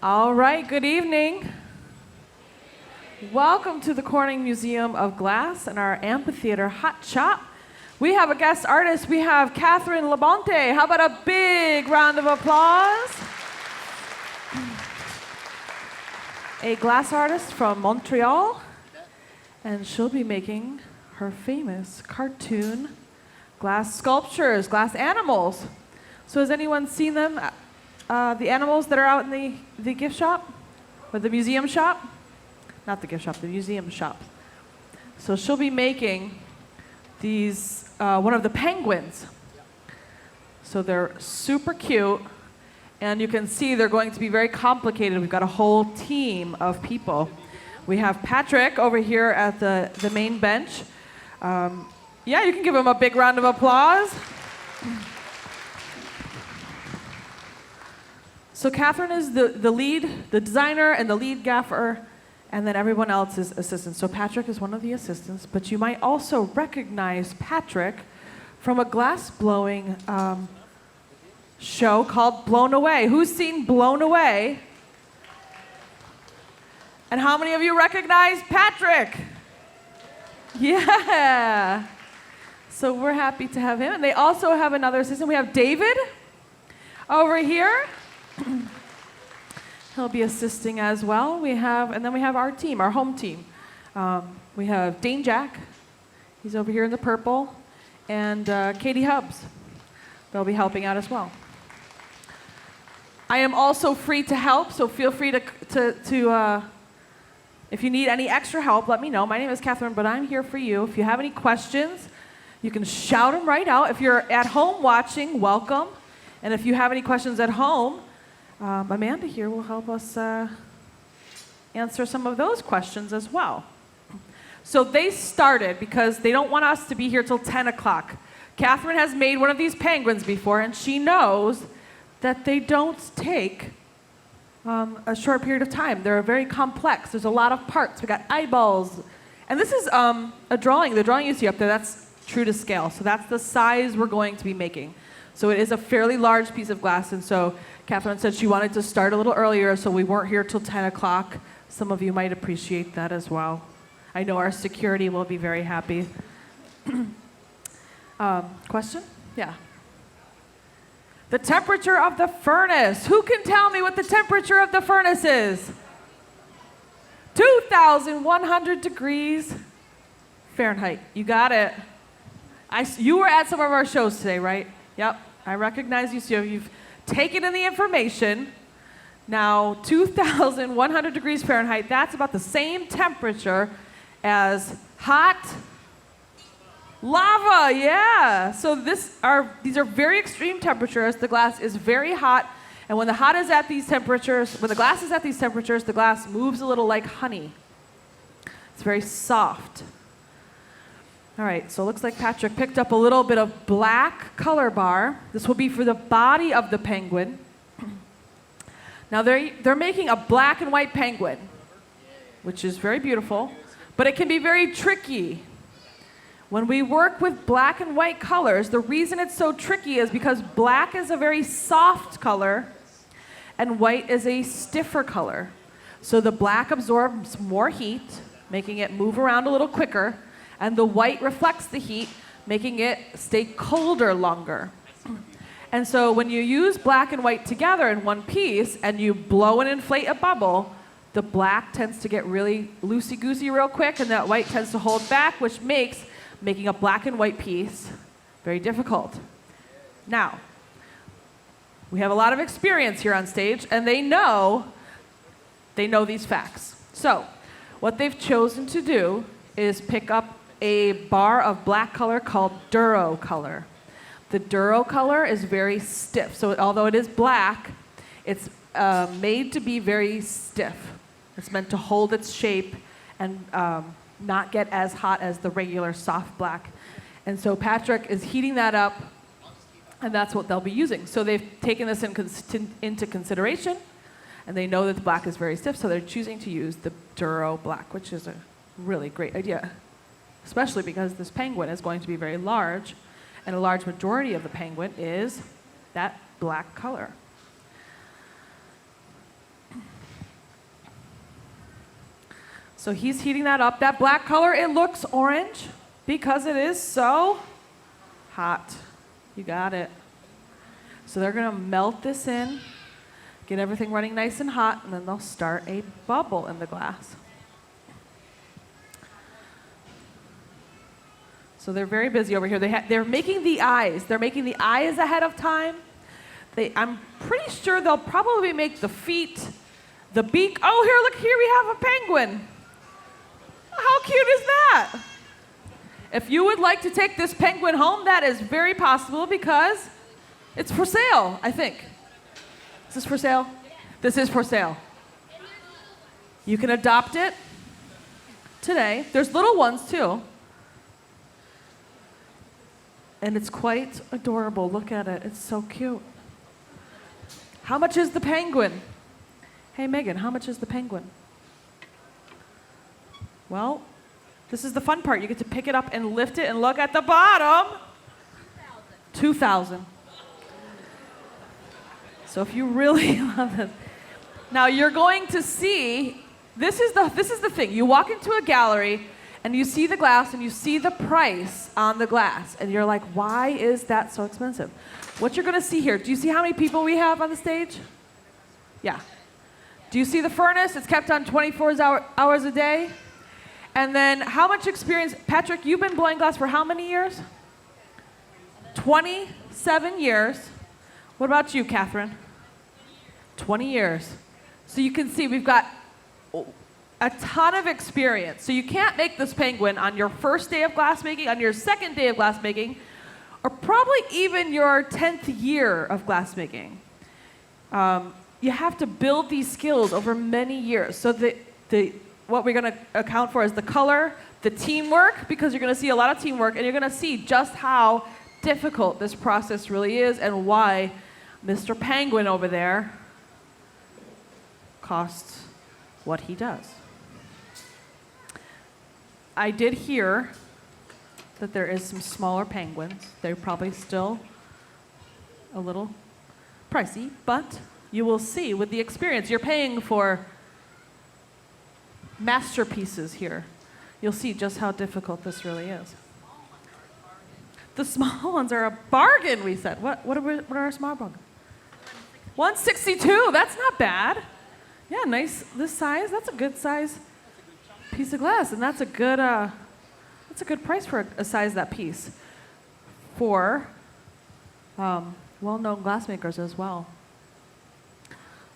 All right, good evening. Welcome to the Corning Museum of Glass and our Amphitheater Hot Shop. We have a guest artist. We have Catherine Labonté. How about a big round of applause? A glass artist from Montreal, and she'll be making her famous cartoon glass sculptures, glass animals. So has anyone seen them? The animals that are out in the gift shop? Or the museum shop? Not the gift shop, the museum shop. So she'll be making these, one of the penguins. So they're super cute, and you can see they're going to be very complicated. We've got a whole team of people. We have Patrick over here at the main bench. Yeah, you can give him a big round of applause. So Catherine is the lead, the designer, and the lead gaffer, and then everyone else is assistants. So Patrick is one of the assistants, but you might also recognize Patrick from a glass blowing show called Blown Away. Who's seen Blown Away? And how many of you recognize Patrick? Yeah. So we're happy to have him. And they also have another assistant. We have David over here. He'll be assisting as well. And then we have our team, our home team. We have Dane Jack. He's over here in the purple. And Katie Hubbs. They'll be helping out as well. I am also free to help, so feel free to if you need any extra help, let me know. My name is Catherine, but I'm here for you. If you have any questions, you can shout them right out. If you're at home watching, welcome. And if you have any questions at home, Amanda here will help us answer some of those questions as well. So they started because they don't want us to be here till 10 o'clock. Catherine has made one of these penguins before, and she knows that they don't take a short period of time. They're very complex. There's a lot of parts. We got eyeballs. And this is a drawing. The drawing you see up there, that's true to scale. So that's the size we're going to be making. So it is a fairly large piece of glass, and so Catherine said she wanted to start a little earlier, so we weren't here till 10 o'clock. Some of you might appreciate that as well. I know our security will be very happy. Question? Yeah. The temperature of the furnace. Who can tell me what the temperature of the furnace is? 2,100 degrees Fahrenheit. You got it. You were at some of our shows today, right? Yep. I recognize you. So you've taken in the information. Now, 2,100 degrees Fahrenheit, that's about the same temperature as hot lava, yeah. So these are very extreme temperatures. The glass is very hot, and when the glass is at these temperatures, the glass moves a little like honey. It's very soft. All right, so it looks like Patrick picked up a little bit of black color bar. This will be for the body of the penguin. Now they're making a black and white penguin, which is very beautiful, but it can be very tricky. When we work with black and white colors, the reason it's so tricky is because black is a very soft color and white is a stiffer color. So the black absorbs more heat, making it move around a little quicker, and the white reflects the heat, making it stay colder longer. And so when you use black and white together in one piece and you blow and inflate a bubble, the black tends to get really loosey-goosey real quick, and that white tends to hold back, which makes making a black and white piece very difficult. Now, we have a lot of experience here on stage, and they know these facts. So what they've chosen to do is pick up a bar of black color called Duro color. The Duro color is very stiff. So although it is black, it's made to be very stiff. It's meant to hold its shape and not get as hot as the regular soft black. And so Patrick is heating that up, and that's what they'll be using. So they've taken this into consideration, and they know that the black is very stiff, so they're choosing to use the Duro black, which is a really great idea, especially because this penguin is going to be very large, and a large majority of the penguin is that black color. So he's heating that up. That black color, it looks orange because it is so hot. You got it. So they're going to melt this in, get everything running nice and hot, and then they'll start a bubble in the glass. So they're very busy over here. They're making the eyes. They're making the eyes ahead of time. I'm pretty sure they'll probably make the feet, the beak. Oh, here, look, here we have a penguin. How cute is that? If you would like to take this penguin home, that is very possible because it's for sale, I think. Is this for sale? This is for sale. You can adopt it today. There's little ones too. And it's quite adorable. Look at it. It's so cute. How much is the penguin? Hey, Megan, how much is the penguin? Well, this is the fun part. You get to pick it up and lift it and look at the bottom. $2,000. So if you really love this. Now you're going to see, this is the thing. You walk into a gallery and you see the glass and you see the price on the glass. And you're like, why is that so expensive? What you're going to see here, do you see how many people we have on the stage? Yeah. Do you see the furnace? It's kept on 24 hours a day. And then how much experience, Patrick, you've been blowing glass for how many years? 27 years. What about you, Catherine? 20 years. So you can see we've got a ton of experience. So you can't make this penguin on your first day of glassmaking, on your second day of glassmaking, or probably even your 10th year of glassmaking. You have to build these skills over many years. So what we're going to account for is the color, the teamwork, because you're going to see a lot of teamwork, and you're going to see just how difficult this process really is and why Mr. Penguin over there costs what he does. I did hear that there is some smaller penguins. They're probably still a little pricey, but you will see with the experience. You're paying for masterpieces here. You'll see just how difficult this really is. The small ones are a bargain, we said. What are our small ones? 162, that's not bad. Yeah, nice, this size, that's a good size piece of glass, and that's a good price for a size that piece for well-known glassmakers as well.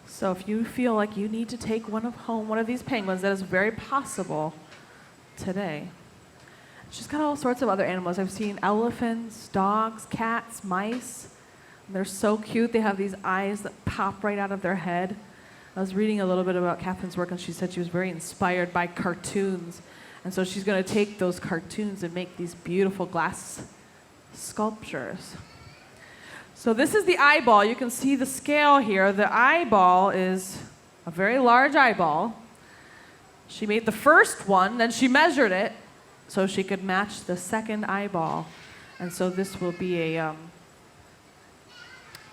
So if you feel like you need to take one of these penguins, that is very possible today. She's got all sorts of other animals. I've seen elephants, dogs, cats, mice. They're so cute. They have these eyes that pop right out of their head. I was reading a little bit about Catherine's work, and she said she was very inspired by cartoons. And so she's going to take those cartoons and make these beautiful glass sculptures. So this is the eyeball. You can see the scale here. The eyeball is a very large eyeball. She made the first one, then she measured it so she could match the second eyeball. And so this will be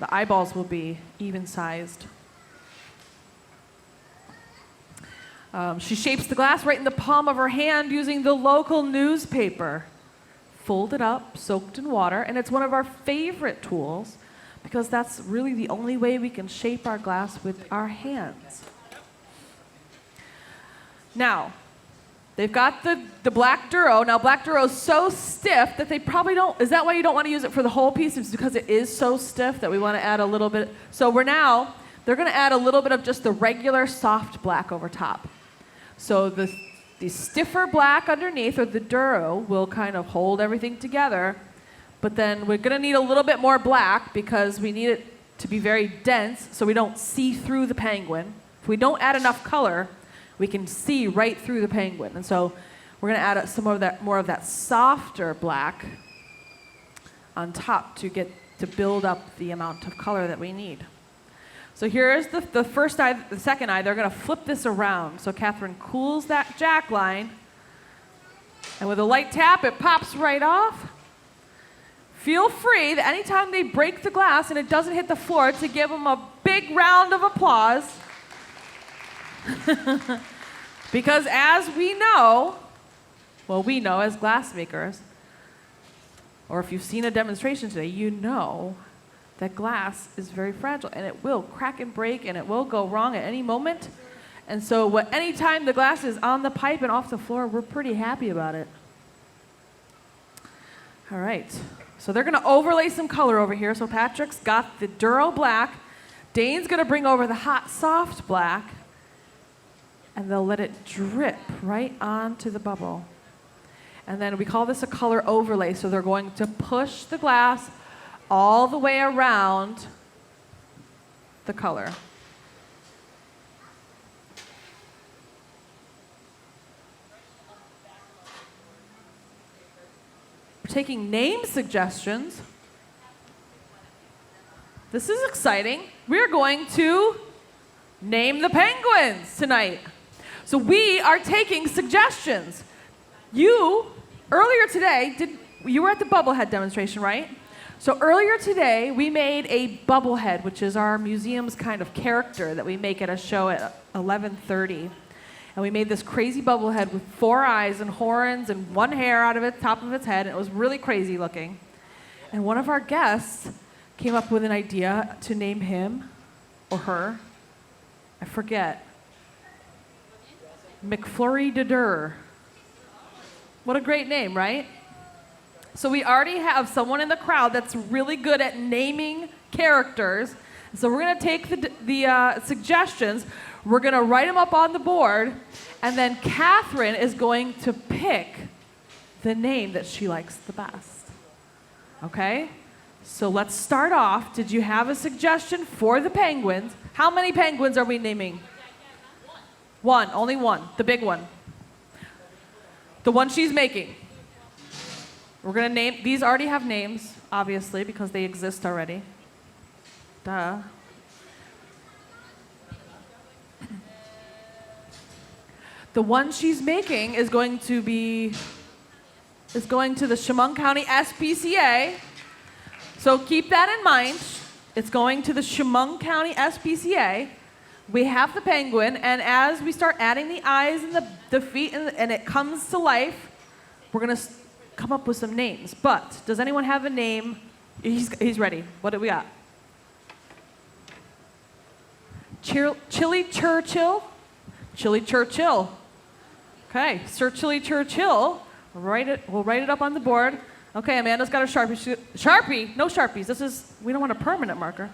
the eyeballs will be even-sized. She shapes the glass right in the palm of her hand using the local newspaper. Folded up, soaked in water, and it's one of our favorite tools because that's really the only way we can shape our glass with our hands. Now, they've got the black Duro. Now, black Duro is so stiff that they probably don't, is that why you don't want to use it for the whole piece? It's because it is so stiff that we want to add a little bit. So they're going to add a little bit of just the regular soft black over top. So the stiffer black underneath, or the Duro, will kind of hold everything together. But then we're going to need a little bit more black because we need it to be very dense so we don't see through the penguin. If we don't add enough color, we can see right through the penguin. And so we're going to add some more of that softer black on top to build up the amount of color that we need. So here's the first eye, the second eye. They're going to flip this around. So Catherine cools that jack line. And with a light tap, it pops right off. Feel free that anytime they break the glass and it doesn't hit the floor to give them a big round of applause. Because as we know, well, we know as glass makers, or if you've seen a demonstration today, you know that glass is very fragile and it will crack and break and it will go wrong at any moment. And so anytime the glass is on the pipe and off the floor, we're pretty happy about it. All right, so they're gonna overlay some color over here. So Patrick's got the Duro black. Dane's gonna bring over the hot soft black, and they'll let it drip right onto the bubble. And then we call this a color overlay. So they're going to push the glass all the way around the color. We're taking name suggestions. This is exciting. We're going to name the penguins tonight. So we are taking suggestions. You, earlier today, you were at the Bubblehead demonstration, right? So earlier today, we made a Bubblehead, which is our museum's kind of character that we make at a show at 11:30. And we made this crazy Bubblehead with 4 eyes and horns and 1 hair out of the top of its head, and it was really crazy looking. And one of our guests came up with an idea to name him or her, I forget, McFlurry de Dur. What a great name, right? So we already have someone in the crowd that's really good at naming characters. So we're going to take the suggestions, we're going to write them up on the board, and then Catherine is going to pick the name that she likes the best. Okay? So let's start off. Did you have a suggestion for the penguins? How many penguins are we naming? One, only one, the big one. The one she's making. We're gonna name, these already have names, obviously, because they exist already. Duh. The one she's making is going to the Chemung County SPCA. So keep that in mind. It's going to the Chemung County SPCA. We have the penguin, and as we start adding the eyes and the feet and it comes to life, we're going to come up with some names. But does anyone have a name? He's ready. What do we got? Chili Churchill? Chili Churchill. Okay, Sir Chili Churchill. We'll write it up on the board. Okay, Amanda's got a Sharpie. Sharpie? No Sharpies. We don't want a permanent marker.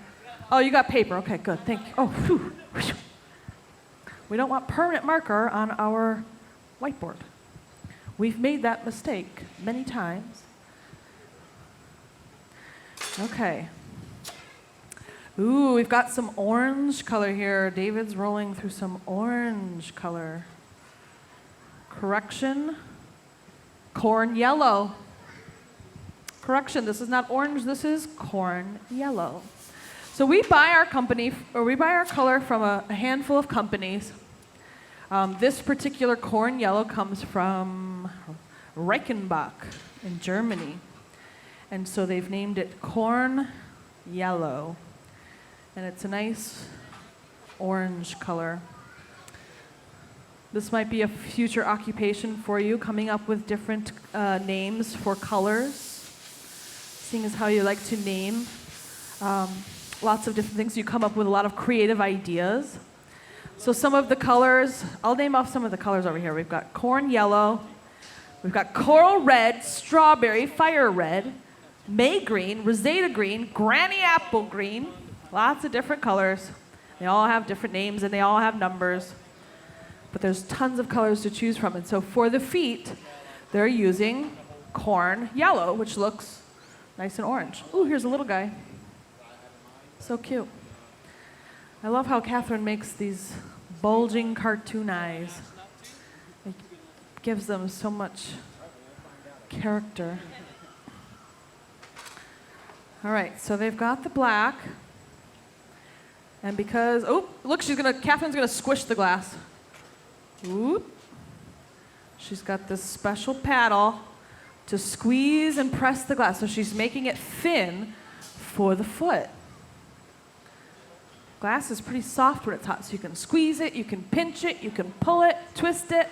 Oh, you got paper. Okay, good. Thank you. Oh, whew. We don't want permanent marker on our whiteboard. We've made that mistake many times. Okay. Ooh, we've got some orange color here. David's rolling through some orange color. Correction. Corn yellow. Correction, this is not orange, this is corn yellow. So we buy our color from a handful of companies. This particular corn yellow comes from Reichenbach in Germany. And so they've named it corn yellow. And it's a nice orange color. This might be a future occupation for you, coming up with different names for colors, seeing as how you like to name lots of different things. You come up with a lot of creative ideas. So some of the colors, I'll name off some of the colors over here. We've got corn yellow, we've got coral red, strawberry, fire red, May green, Rosetta green, granny apple green, lots of different colors. They all have different names and they all have numbers. But there's tons of colors to choose from. And so for the feet, they're using corn yellow, which looks nice and orange. Ooh, here's a little guy. So cute. I love how Catherine makes these bulging cartoon eyes. It gives them so much character. All right, so they've got the black. And because, oh, look, Catherine's gonna squish the glass. Oop. She's got this special paddle to squeeze and press the glass. So she's making it thin for the foot. Glass is pretty soft when it's hot, so you can squeeze it, you can pinch it, you can pull it, twist it,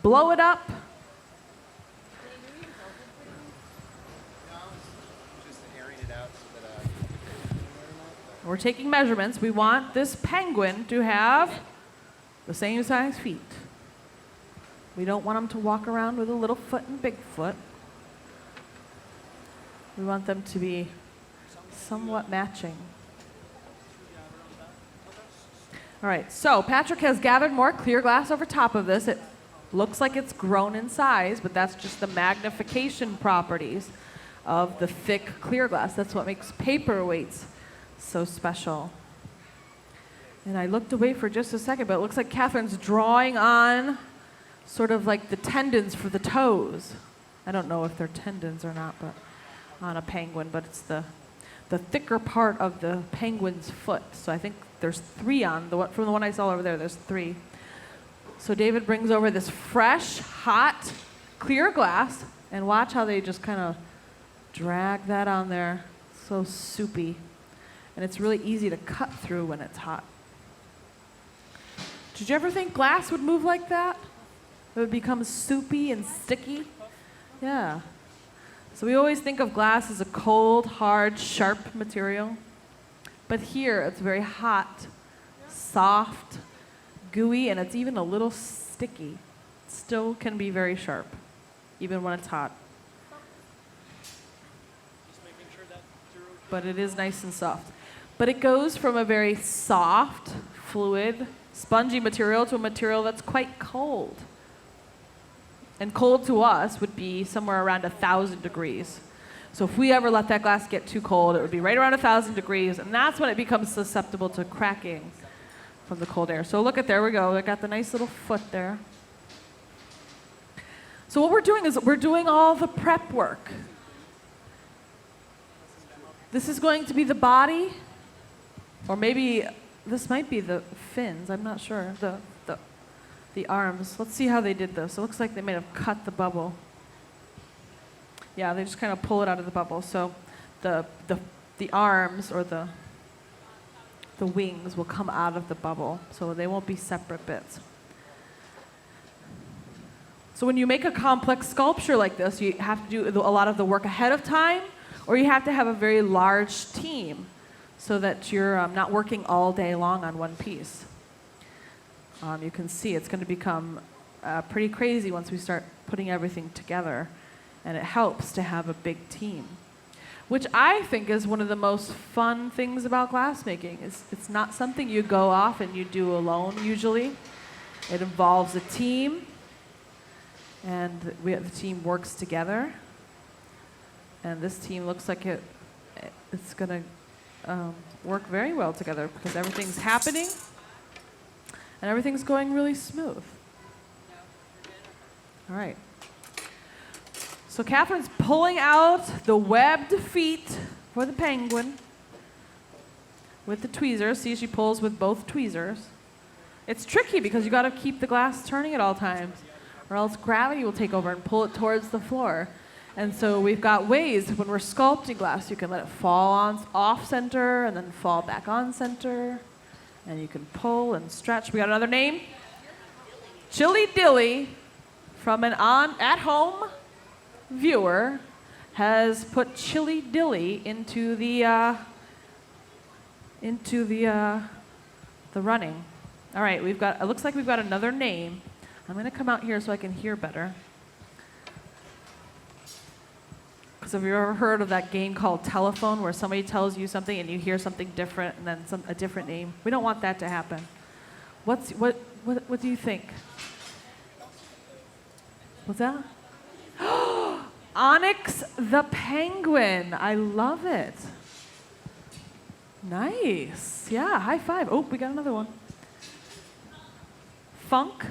blow it up. We're taking measurements. We want this penguin to have the same size feet. We don't want them to walk around with a little foot and big foot. We want them to be somewhat matching. All right, so Patrick has gathered more clear glass over top of this. It looks like it's grown in size, but that's just the magnification properties of the thick clear glass. That's what makes paperweights so special. And I looked away for just a second, but it looks like Catherine's drawing on sort of like the tendons for the toes. I don't know if they're tendons or not, but on a penguin, but it's the thicker part of the penguin's foot. So I think there's 3 on the one, from the one I saw over there. There's 3. So David brings over this fresh, hot, clear glass, and watch how they just kind of drag that on there. So soupy, and it's really easy to cut through when it's hot. Did you ever think glass would move like that? It would become soupy and sticky? Yeah. So we always think of glass as a cold, hard, sharp material. But here, it's very hot, soft, gooey, and it's even a little sticky. It still can be very sharp, even when it's hot. But it is nice and soft. But it goes from a very soft, fluid, spongy material to a material that's quite cold. And cold to us would be somewhere around 1,000 degrees. So if we ever let that glass get too cold, it would be right around 1,000 degrees, and that's when it becomes susceptible to cracking from the cold air. So look at, there we go. I got the nice little foot there. So what we're doing is we're doing all the prep work. This is going to be the body, or maybe this might be the fins. I'm not sure. The arms. Let's see how they did this. It looks like they may have cut the bubble. Yeah, they just kind of pull it out of the bubble. So the arms or the wings will come out of the bubble, so they won't be separate bits. So when you make a complex sculpture like this, you have to do a lot of the work ahead of time, or you have to have a very large team so that you're not working all day long on one piece. You can see it's going to become pretty crazy once we start putting everything together, and it helps to have a big team, which I think is one of the most fun things about glassmaking. It's not something you go off and you do alone usually. It involves a team, and the team works together, and this team looks like it's going to work very well together because everything's happening. And everything's going really smooth. All right. So Catherine's pulling out the webbed feet for the penguin with the tweezers. See, she pulls with both tweezers. It's tricky because you got to keep the glass turning at all times, or else gravity will take over and pull it towards the floor. And so we've got ways when we're sculpting glass, you can let it fall off center and then fall back on center. And you can pull and stretch. We got another name? Chili Dilly, from an at-home viewer, has put Chili Dilly into the running. All right, it looks like we've got another name. I'm going to come out here so I can hear better. So have you ever heard of that game called Telephone, where somebody tells you something and you hear something different and then a different name? We don't want that to happen. What do you think? What's that? Onyx the penguin. I love it. Nice. Yeah, high five. Oh, we got another one. Funk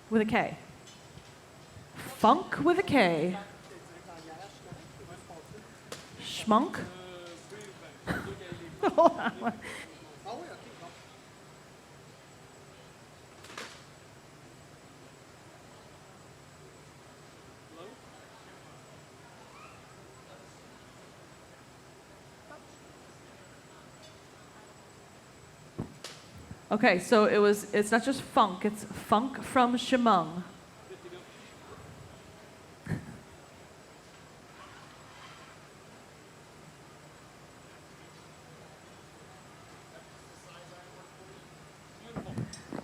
with a K. Funk with a K. Schmunk. Hold on. Okay, so it's not just funk, it's funk from Chemung.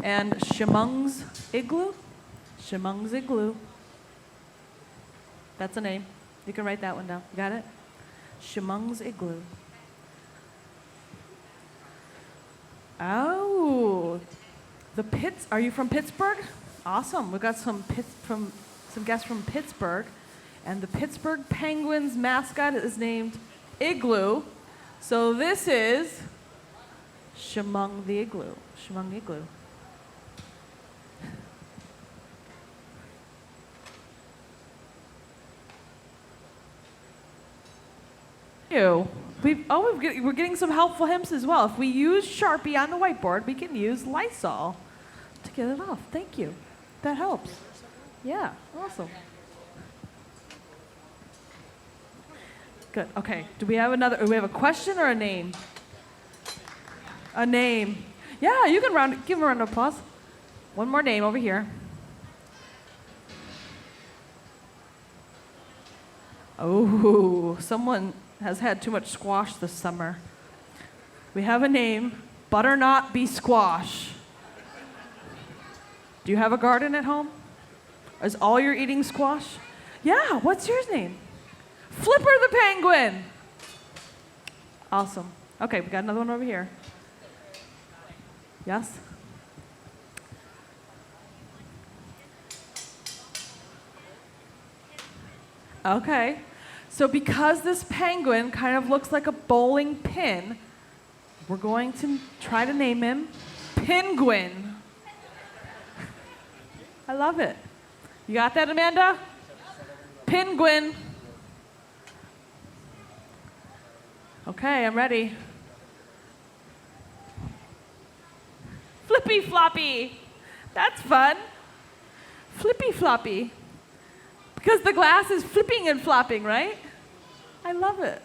And Chemung's Igloo? Chemung's Igloo. That's a name. You can write that one down. You got it? Chemung's Igloo. Oh, the Pitts. Are you from Pittsburgh? Awesome. We've got some guests from Pittsburgh, and the Pittsburgh Penguins mascot is named Igloo. So this is Chemung the Igloo. Chemung the Igloo. We're getting some helpful hints as well. If we use Sharpie on the whiteboard, we can use Lysol to get it off. Thank you. That helps. Yeah, awesome. Good. Okay. Do we have a question or a name? A name. Yeah, you can give him a round of applause. One more name over here. Oh, someone has had too much squash this summer. We have a name, Butternut Be Squash. Do you have a garden at home? Is all you're eating squash? Yeah, what's yours name? Flipper the Penguin. Awesome. Okay, we got another one over here. Yes? Okay. So because this penguin kind of looks like a bowling pin, we're going to try to name him Penguin. I love it. You got that, Amanda? Penguin. Okay, I'm ready. Flippy Floppy. That's fun. Flippy Floppy. Because the glass is flipping and flopping, right? I love it.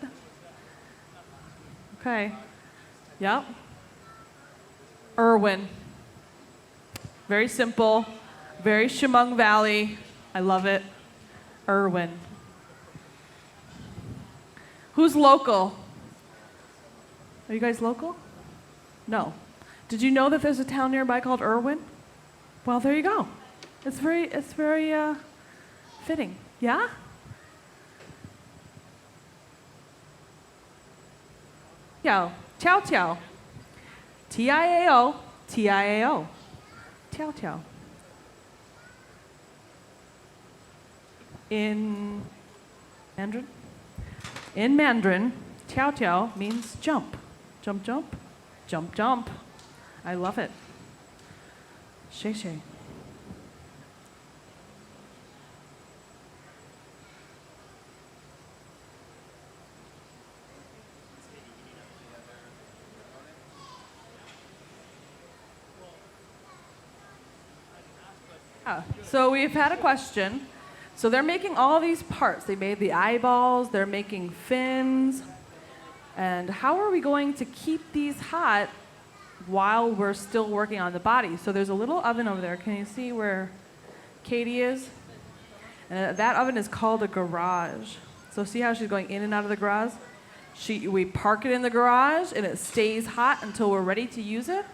Okay. Yep. Irwin. Very simple. Very Chemung Valley. I love it. Irwin. Who's local? Are you guys local? No. Did you know that there's a town nearby called Irwin? Well, there you go. It's very fitting. Yeah? Tiao. Tiao Tiao. Tiao. Tiao. Tiao Tiao. In Mandarin? In Mandarin, Tiao Tiao means jump. Jump, jump. Jump, jump. I love it. Shay Shay. So we've had a question. So they're making all these parts. They made the eyeballs, they're making fins. And how are we going to keep these hot while we're still working on the body? So there's a little oven over there. Can you see where Katie is? And that oven is called a garage. So see how she's going in and out of the garage? We park it in the garage and it stays hot until we're ready to use it.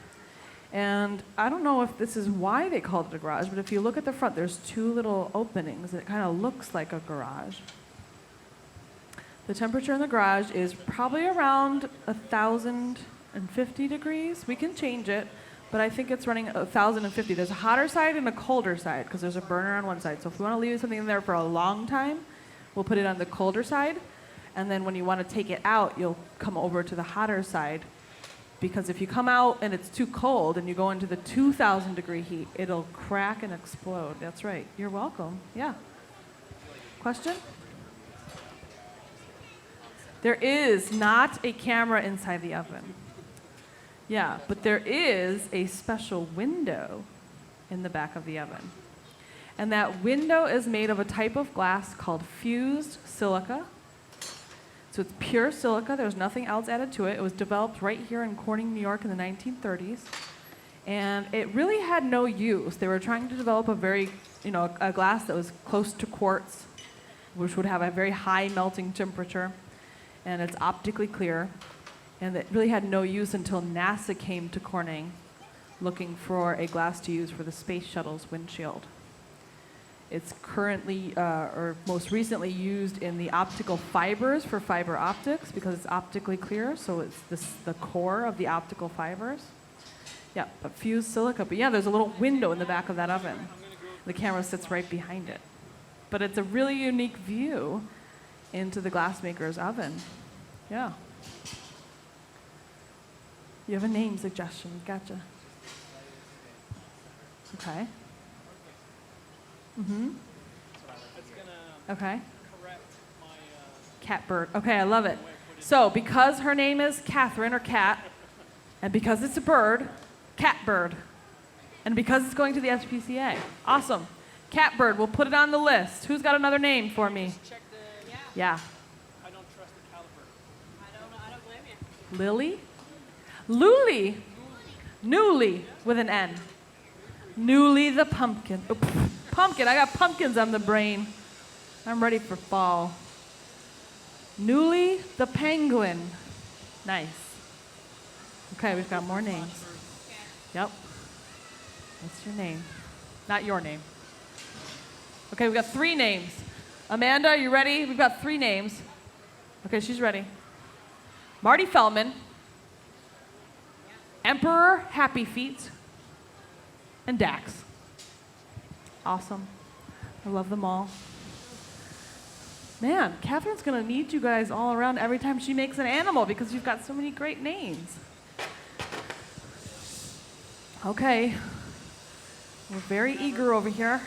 And I don't know if this is why they called it a garage, but if you look at the front, there's two little openings. It kind of looks like a garage. The temperature in the garage is probably around 1,050 degrees. We can change it, but I think it's running 1,050. There's a hotter side and a colder side because there's a burner on one side. So if we want to leave something in there for a long time, we'll put it on the colder side. And then when you want to take it out, you'll come over to the hotter side. Because if you come out and it's too cold and you go into the 2,000 degree heat, it'll crack and explode. That's right. You're welcome. Yeah. Question? There is not a camera inside the oven. Yeah, but there is a special window in the back of the oven. And that window is made of a type of glass called fused silica. So it's pure silica. There's nothing else added to it. It was developed right here in Corning, New York in the 1930s. And it really had no use. They were trying to develop a glass that was close to quartz, which would have a very high melting temperature, and it's optically clear. And it really had no use until NASA came to Corning looking for a glass to use for the space shuttle's windshield. It's currently, or most recently, used in the optical fibers for fiber optics because it's optically clear, so it's the core of the optical fibers. Yeah, but fused silica. But yeah, there's a little window in the back of that oven. The camera sits right behind it. But it's a really unique view into the glassmaker's oven. Yeah. You have a name suggestion. Gotcha. Okay. Mm-hmm. Okay. Catbird. Okay, I love it. So because her name is Catherine or Cat, and because it's a bird, Catbird. And because it's going to the SPCA. Awesome. Catbird, we'll put it on the list. Who's got another name for me? Yeah. I don't trust the caliper. I don't blame you. Lily? Luli. Newly with an N. Newly the pumpkin. Oh, pumpkin. I got pumpkins on the brain. I'm ready for fall. Newly the penguin. Nice. Okay, we've got more names. Yep. What's your name? Not your name. Okay, we've got 3 names. Amanda, are you ready? We've got 3 names. Okay, she's ready. Marty Feldman, Emperor Happy Feet, and Dax. Awesome. I love them all. Man, Catherine's going to need you guys all around every time she makes an animal because you've got so many great names. Okay. We're very eager over here.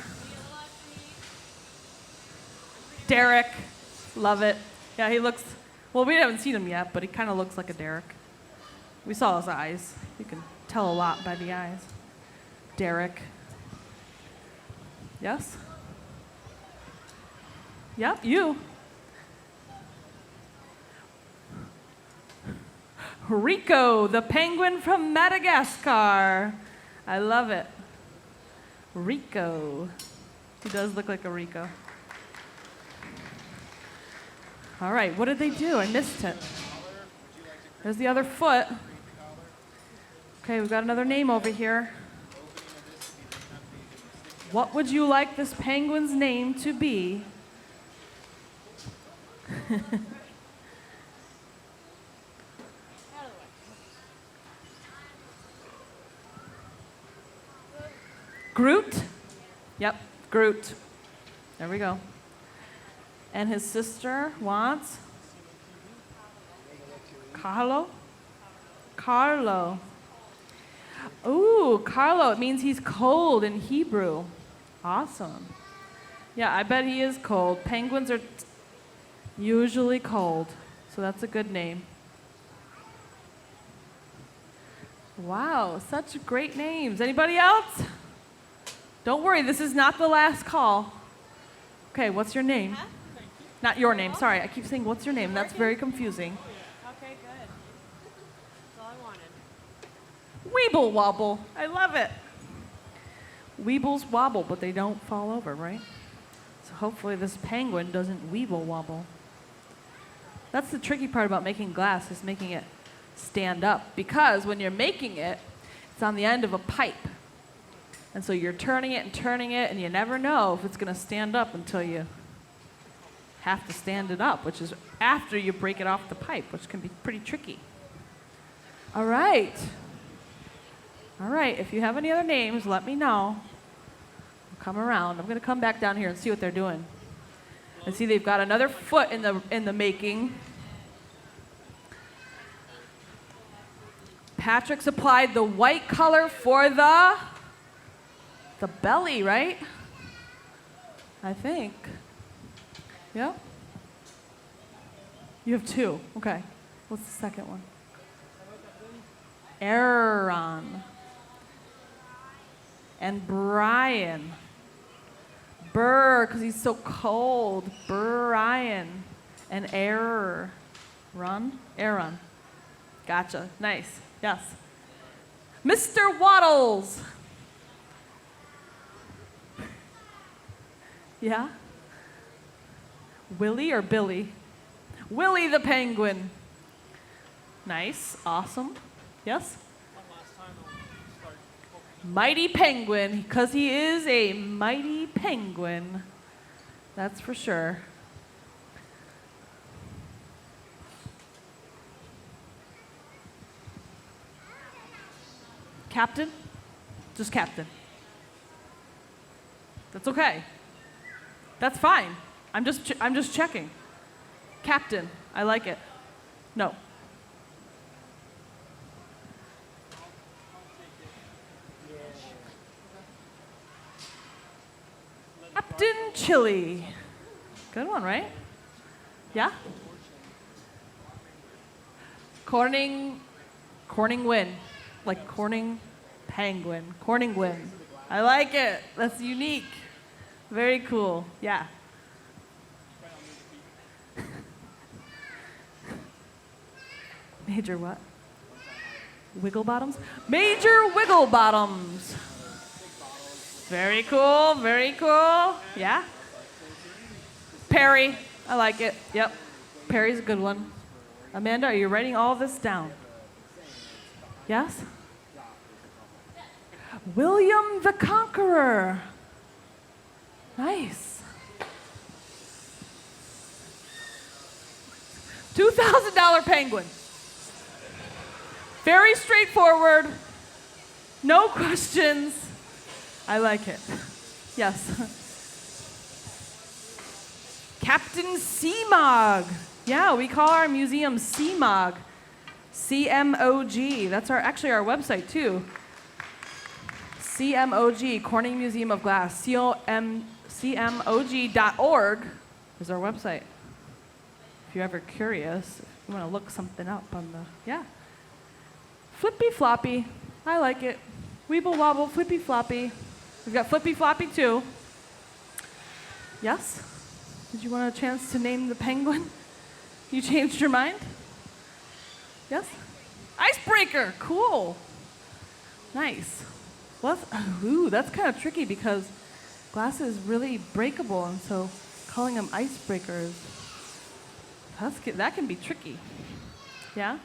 Derek. Love it. Yeah, he looks, well, we haven't seen him yet, but he kind of looks like a Derek. We saw his eyes. You can tell a lot by the eyes. Derek. Yes? Yep, you. Rico, the penguin from Madagascar. I love it. Rico. He does look like a Rico. All right, what did they do? I missed it. There's the other foot. Okay, we've got another name over here. What would you like this penguin's name to be? Groot? Yep, Groot. There we go. And his sister wants Carlo? Carlo. Ooh, Carlo. It means he's cold in Hebrew. Awesome. Yeah, I bet he is cold. Penguins are usually cold, so that's a good name. Wow, such great names. Anybody else? Don't worry, this is not the last call. Okay, what's your name? Huh? Not your name, sorry. I keep saying, what's your name? That's very confusing. Okay, good. That's all I wanted. Weeble wobble. I love it. Weebles wobble, but they don't fall over, right? So hopefully this penguin doesn't weeble wobble. That's the tricky part about making glass, is making it stand up. Because when you're making it, it's on the end of a pipe. And so you're turning it, and you never know if it's going to stand up until you have to stand it up, which is after you break it off the pipe, which can be pretty tricky. All right. All right, if you have any other names, let me know. I'll come around. I'm going to come back down here and see what they're doing. And see, they've got another foot in the making. Patrick's applied the white color for the belly, right? I think. Yeah? You have 2. Okay. What's the second one? Aaron. And Brian. Burr, because he's so cold. Brian. And Aaron. Aaron. Gotcha. Nice. Yes. Mr. Waddles. Yeah? Willie or Billy? Willie the penguin. Nice, awesome. Yes? One last time, I'll start focusing. Mighty penguin, because he is a mighty penguin. That's for sure. Captain? Just captain. That's okay. That's fine. I'm just checking. Captain, I like it. No. Captain Chili. Good one, right? Yeah? Corning Win. Like Corning Penguin. Corning Win. I like it. That's unique. Very cool. Yeah. Major what? Wiggle bottoms? Major wiggle bottoms. Very cool, very cool. Yeah? Perry. I like it. Yep. Perry's a good one. Amanda, are you writing all this down? Yes? William the Conqueror. Nice. $2,000 penguin. Very straightforward. No questions. I like it. Yes. Captain Seamog. Yeah, we call our museum Seamog. CMOG. That's actually our website too. CMOG, Corning Museum of Glass. CMOG.org is our website. If you're ever curious, if you want to look something up on the, yeah. Flippy floppy. I like it. Weeble wobble, flippy floppy. We've got flippy floppy too. Yes? Did you want a chance to name the penguin? You changed your mind? Yes? Icebreaker. Cool. Nice. Well, that's kind of tricky because glass is really breakable, and so calling them icebreakers, that can be tricky. Yeah?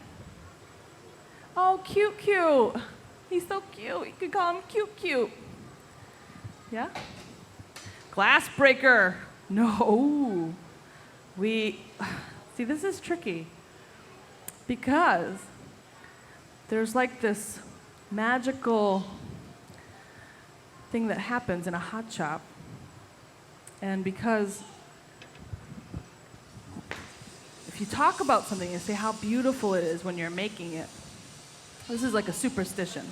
Oh, cute, cute. He's so cute. You could call him cute, cute. Yeah? Glass breaker. No. See, this is tricky because there's like this magical thing that happens in a hot shop. And because if you talk about something and say how beautiful it is when you're making it, this is like a superstition.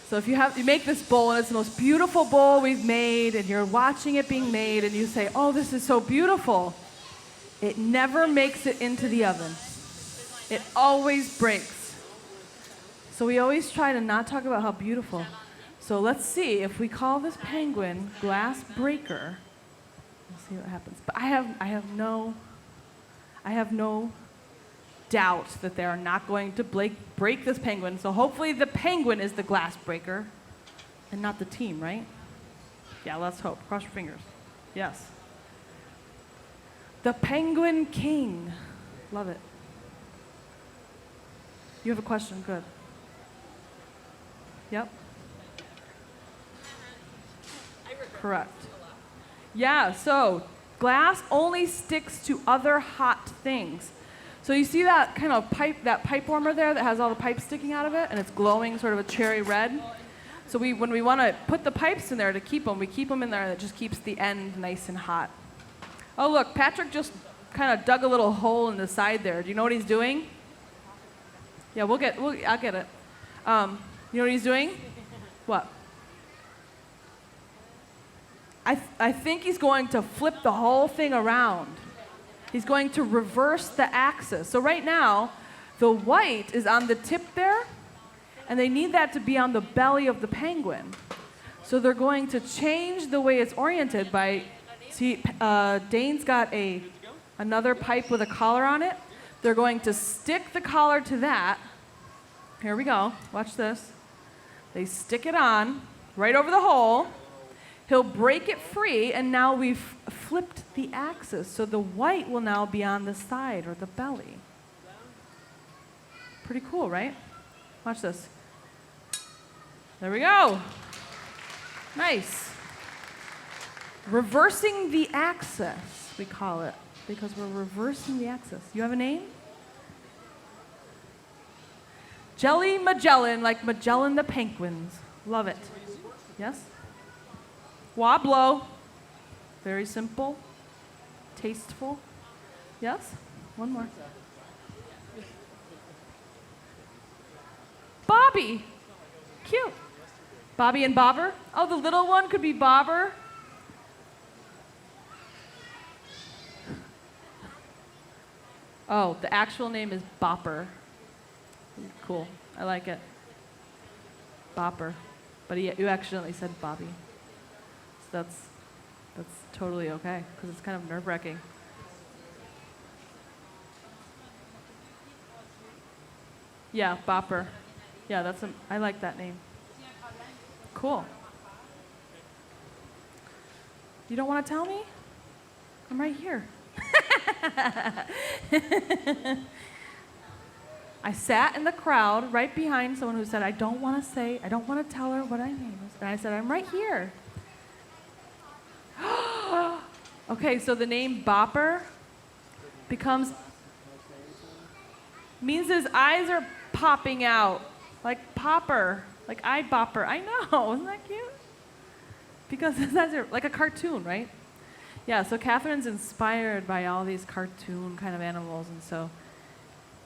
So if you make this bowl and it's the most beautiful bowl we've made and you're watching it being made and you say, oh, this is so beautiful, it never makes it into the oven. It always breaks. So we always try to not talk about how beautiful. So let's see if we call this penguin Glass Breaker. We'll see what happens. But I have no doubt that they are not going to break this penguin. So hopefully the penguin is the glass breaker and not the team, right? Yeah, let's hope. Cross your fingers. Yes. The Penguin King. Love it. You have a question? Good. Yep. Correct. Yeah, so glass only sticks to other hot things. So you see that kind of pipe warmer there that has all the pipes sticking out of it, and it's glowing sort of a cherry red? So when we want to put the pipes in there to keep them, we keep them in there, and it just keeps the end nice and hot. Oh, look, Patrick just kind of dug a little hole in the side there. Do you know what he's doing? Yeah, I'll get it. You know what he's doing? What? I think he's going to flip the whole thing around. He's going to reverse the axis. So right now, the white is on the tip there, and they need that to be on the belly of the penguin. So they're going to change the way it's oriented by, see, Dane's got another pipe with a collar on it. They're going to stick the collar to that, Here we go. Watch this. They stick it on right over the hole. He'll break it free, and now we've flipped the axis. So the white will now be on the side or the belly. Pretty cool, right? Watch this. There we go. Nice. Reversing the axis, we call it, because we're reversing the axis. You have a name? Jelly Magellan, like Magellan the penguins. Love it. Yes? Wobblo. Very simple. Tasteful. Yes? One more. Bobby. Cute. Bobby and Bobber. Oh, the little one could be Bobber. Oh, the actual name is Bopper. Cool. I like it. Bopper. But you accidentally said Bobby. So that's totally okay, because it's kind of nerve-wracking. Yeah, Bopper. Yeah, I like that name. Cool. You don't want to tell me? I'm right here. I sat in the crowd right behind someone who said, I don't want to tell her what my name is. And I said, I'm right here. Okay, so the name Bopper means his eyes are popping out, like Popper, like eye bopper. I know, isn't that cute? Because his eyes are like a cartoon, right? Yeah, so Catherine's inspired by all these cartoon kind of animals, and so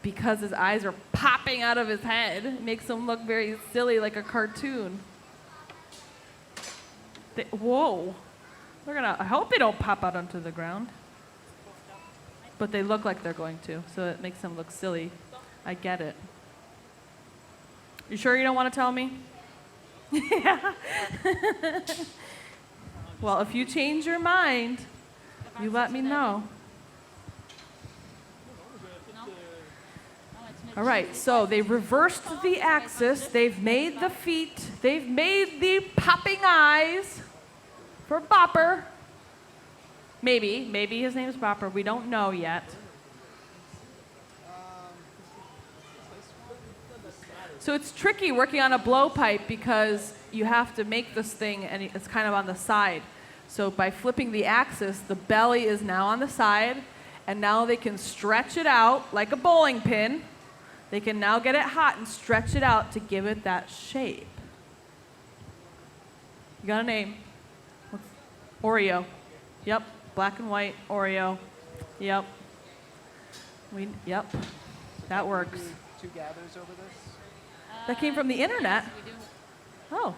because his eyes are popping out of his head, it makes him look very silly like a cartoon. Whoa. I hope they don't pop out onto the ground. But they look like they're going to, so it makes them look silly. I get it. You sure you don't want to tell me? Yeah. Well, if you change your mind, you let me know. All right, so they reversed the axis. They've made the feet. They've made the popping eyes for Bopper. Maybe his name is Bopper. We don't know yet. So it's tricky working on a blowpipe because you have to make this thing and it's kind of on the side. So by flipping the axis, the belly is now on the side, and now they can stretch it out like a bowling pin. They can now get it hot and stretch it out to give it that shape. You got a name? Oreo. Yep. Black and white Oreo. Yep. Yep. That works. Two gathers over this? That came from the internet. Yes, we do. Oh.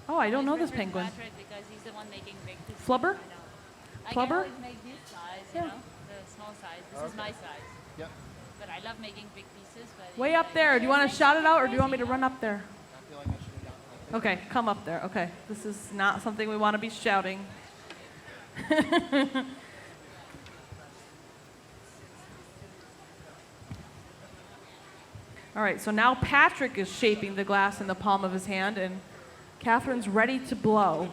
Oh, I don't know this Richard penguin. Patrick, because he's the one making big pieces. Flubber? I know. I Flubber? can always make this size, Yeah. you know, the small size. This is my size. Yep. But I love making big pieces. But Way up there. Do you want to shout it out, or do you want me to run up there? I feel like I should have gotten that. Okay, come up there. Okay. This is not something we want to be shouting. All right, so now Patrick is shaping the glass in the palm of his hand, and Catherine's ready to blow.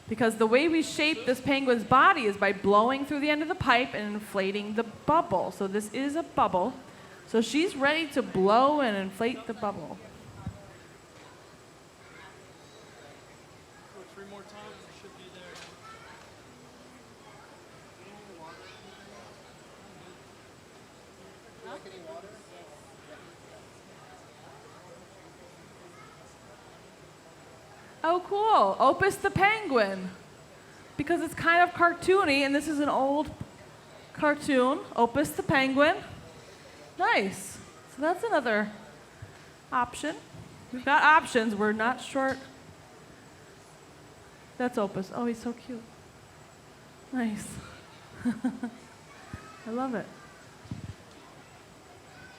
Because the way we shape this penguin's body is by blowing through the end of the pipe and inflating the bubble. So this is a bubble. So she's ready to blow and inflate the bubble. Go 3 more times, it should be there. Oh, cool. Opus the penguin. Because it's kind of cartoony, and this is an old cartoon. Opus the penguin. Nice. So that's another option. We've got options. We're not short. That's Opus. Oh, he's so cute. Nice. I love it.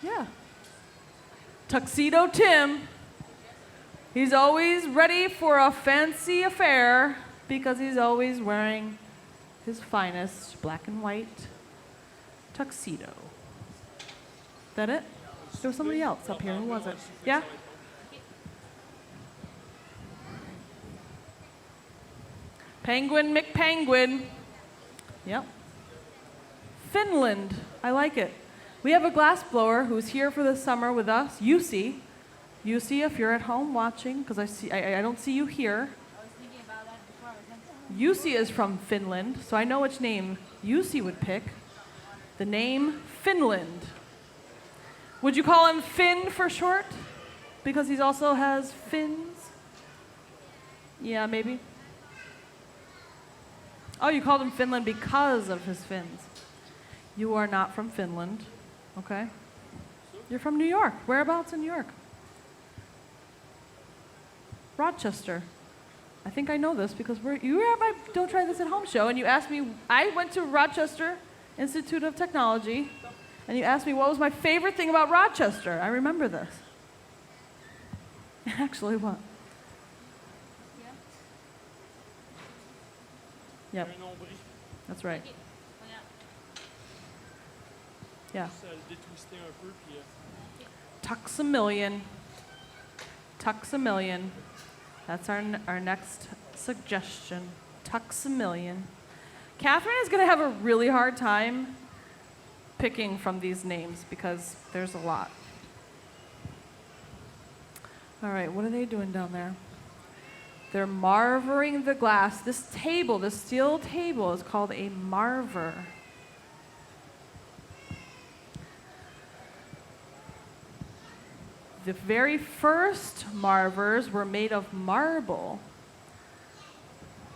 Yeah. Tuxedo Tim. He's always ready for a fancy affair because he's always wearing his finest black and white tuxedo. That it? There was somebody else up here. Who was it? Yeah? Penguin McPenguin. Yep. Finland. I like it. We have a glass blower who's here for the summer with us. Yusi. Yusi, if you're at home watching, because I don't see you here. I was thinking about that before I was on. Yusi is from Finland, so I know which name Yusi would pick. The name Finland. Would you call him Finn for short? Because he also has fins? Yeah, maybe. Oh, you called him Finland because of his fins. You are not from Finland, okay? You're from New York. Whereabouts in New York? Rochester. I think I know this because you were at my Don't Try This at Home show, and you asked me, I went to Rochester Institute of Technology, and you asked me what was my favorite thing about Rochester. I remember this. Actually, what? Yep, Un nombril. that's right. Ok, regarde. Yeah. Ça le détwister un peu, puis Tuxamillion. Tuxamillion. That's our next suggestion. Tuxamillion. Catherine is going to have a really hard time picking from these names because there's a lot. All right, what are they doing down there? They're marvering the glass. This table, this steel table, is called a marver. The very first marvers were made of marble.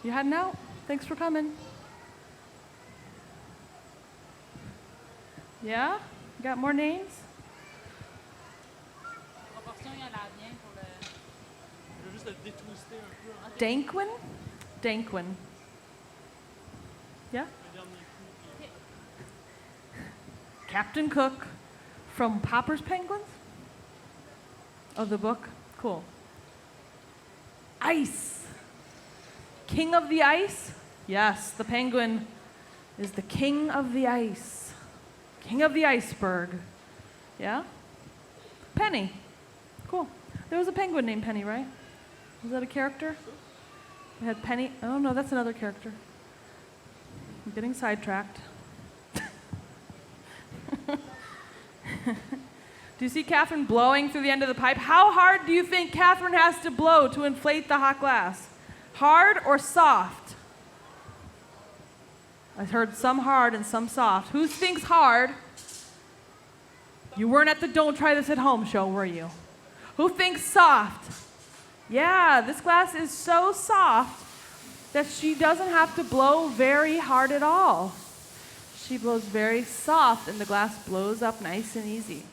You heading out? Thanks for coming. Yeah? You got more names? La proportion, il a l'air bien pour le. je veux juste le détwister un peu. Hein. Danquin? Danquin. Yeah? Un dernier coup, puis Captain Cook from Popper's Penguins? Oh, the book? Cool. Ice. King of the ice? Yes, the penguin is the king of the ice. King of the iceberg. Yeah? Penny. Cool. There was a penguin named Penny, right? Was that a character? We had Penny. Oh, no, that's another character. I'm getting sidetracked. Do you see Catherine blowing through the end of the pipe? How hard do you think Catherine has to blow to inflate the hot glass? Hard or soft? I heard some hard and some soft. Who thinks hard? You weren't at the Don't Try This at Home show, were you? Who thinks soft? Yeah, this glass is so soft that she doesn't have to blow very hard at all. She blows very soft and the glass blows up nice and easy.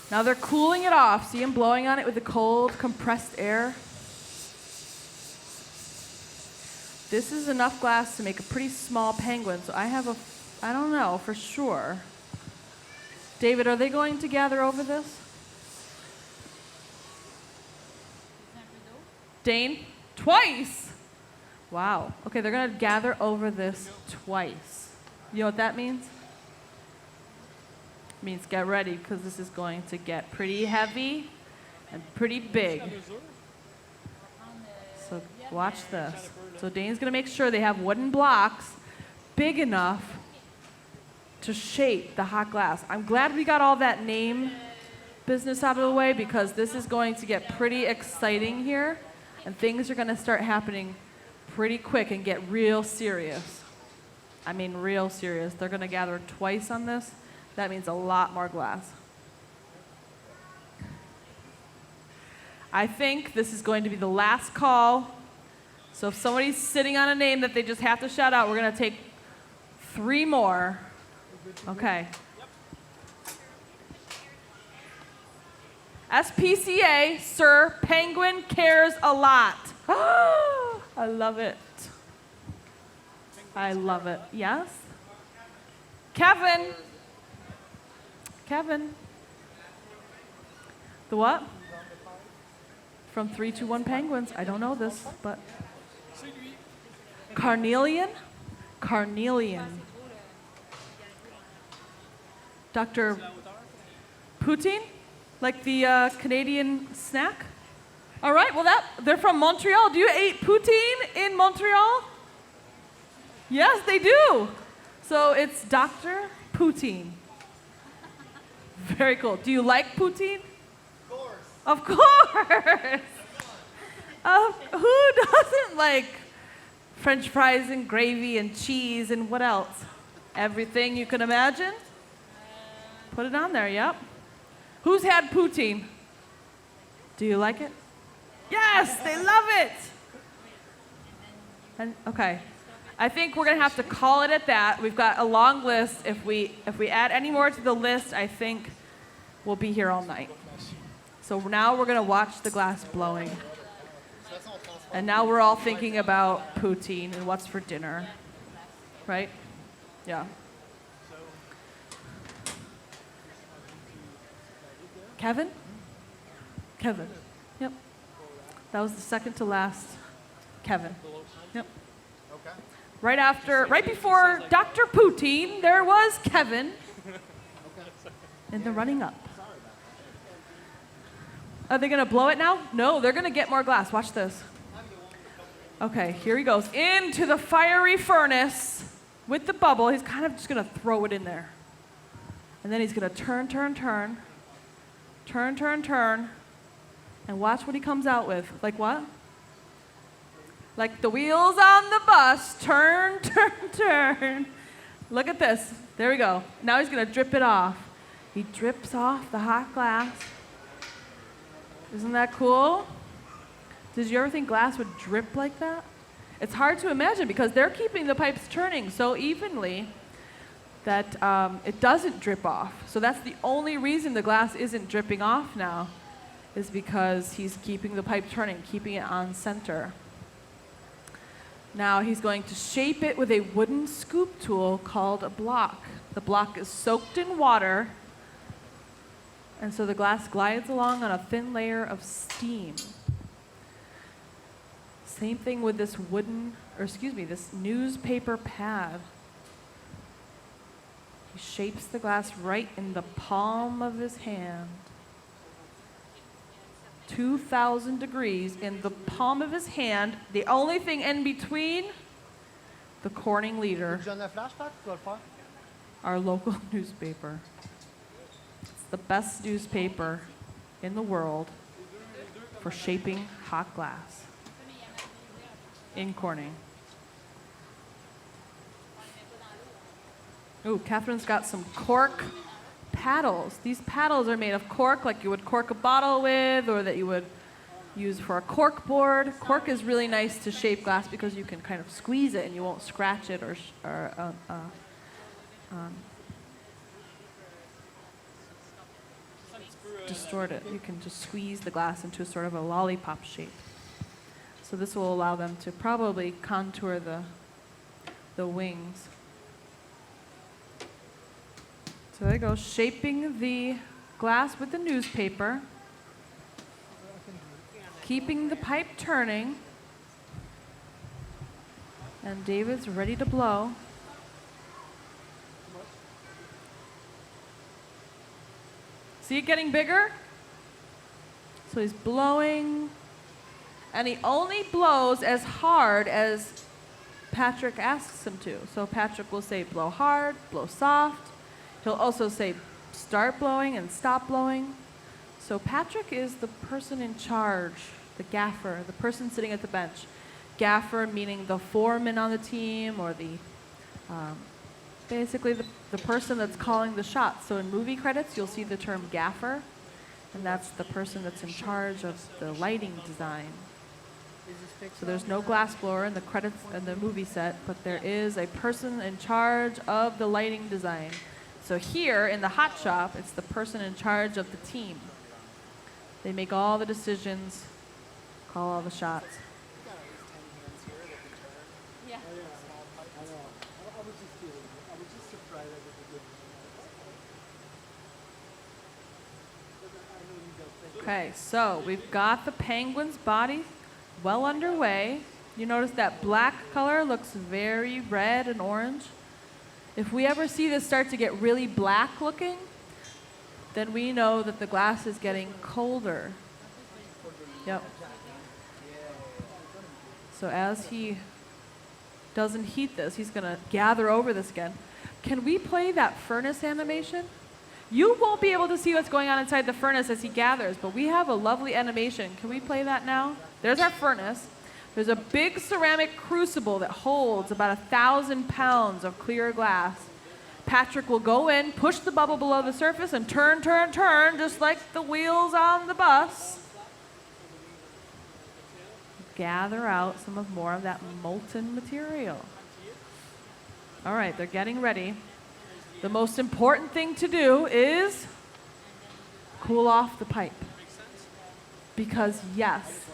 Now they're cooling it off. See them blowing on it with the cold, compressed air? This is enough glass to make a pretty small penguin. So I don't know for sure. David, are they going to gather over this? C'est un peu d'eau. Dane? Twice? Wow. Okay, they're going to gather over this twice. You know what that means? It means get ready because this is going to get pretty heavy and pretty big. à mesure. So watch this. So Dane's going to make sure they have wooden blocks big enough to shape the hot glass. I'm glad we got all that name business out of the way because this is going to get pretty exciting here and things are going to start happening pretty quick and get real serious. I mean real serious. They're going to gather twice on this. That means a lot more glass. I think this is going to be the last call. So if somebody's sitting on a name that they just have to shout out, we're going to take 3 more. Okay. SPCA, Sir Penguin Cares a Lot. I love it. I love it. Yes? Kevin. Kevin. The what? From 3, 2, 1 Penguins. I don't know this, but. Carnelian? Carnelian. Dr. Poutine? Like the Canadian snack? All right, well, they're from Montreal. Do you eat poutine in Montreal? Yes, they do. So it's Dr. Poutine. Very cool. Do you like poutine? Of course. Who doesn't like French fries and gravy and cheese and what else? Everything you can imagine? Put it on there, yep. Who's had poutine? Do you like it? Yes, they love it. And, okay. I think we're going to have to call it at that. We've got a long list. If we add any more to the list, I think we'll be here all night. So now we're going to watch the glass blowing. And now we're all thinking about poutine and what's for dinner. Right? Yeah. Kevin? Kevin. Yep. That was the second to last Kevin. Yep. Right before Dr. Poutine, there was Kevin in the running up. Are they going to blow it now? No, they're going to get more glass. Watch this. Okay, here he goes. Into the fiery furnace with the bubble. He's kind of just going to throw it in there. And then he's going to turn, and watch what he comes out with. Like what? Like the wheels on the bus. Turn. Look at this. There we go. Now he's going to drip it off. He drips off the hot glass. Isn't that cool? Did you ever think glass would drip like that? It's hard to imagine because they're keeping the pipes turning so evenly that it doesn't drip off. So that's the only reason the glass isn't dripping off now, is because he's keeping the pipe turning, keeping it on center. Now he's going to shape it with a wooden scoop tool called a block. The block is soaked in water, and so the glass glides along on a thin layer of steam. Same thing with this this newspaper pad. He shapes the glass right in the palm of his hand. 2,000 degrees in the palm of his hand. The only thing in between, the Corning leader, our local newspaper. It's the best newspaper in the world for shaping hot glass in Corning. Ooh, Catherine's got some cork paddles. These paddles are made of cork, like you would cork a bottle with, or that you would use for a cork board. Cork is really nice to shape glass because you can kind of squeeze it and you won't scratch it or distort it. You can just squeeze the glass into sort of a lollipop shape. So this will allow them to probably contour the wings. So there you go, shaping the glass with the newspaper, keeping the pipe turning, and David's ready to blow. See it getting bigger? So he's blowing, and he only blows as hard as Patrick asks him to. So Patrick will say blow hard, blow soft. He'll also say start blowing and stop blowing. So Patrick is the person in charge, the gaffer, the person sitting at the bench. Gaffer meaning the foreman on the team, or basically the person that's calling the shots. So in movie credits, you'll see the term gaffer, and that's the person that's in charge of the lighting design. So there's no glass blower in the credits and the movie set, but there is a person in charge of the lighting design. So here in the hot shop, it's the person in charge of the team. They make all the decisions, call all the shots. Yeah. Okay, so we've got the penguin's body well underway. You notice that black color looks very red and orange. If we ever see this start to get really black looking, then we know that the glass is getting colder. Yep. So as he doesn't heat this, he's going to gather over this again. Can we play that furnace animation? You won't be able to see what's going on inside the furnace as he gathers, but we have a lovely animation. Can we play that now? There's our furnace. There's a big ceramic crucible that holds about 1,000 pounds of clear glass. Patrick will go in, push the bubble below the surface, and turn, turn, turn, just like the wheels on the bus. Gather out some of more of that molten material. All right, they're getting ready. The most important thing to do is cool off the pipe. Because yes,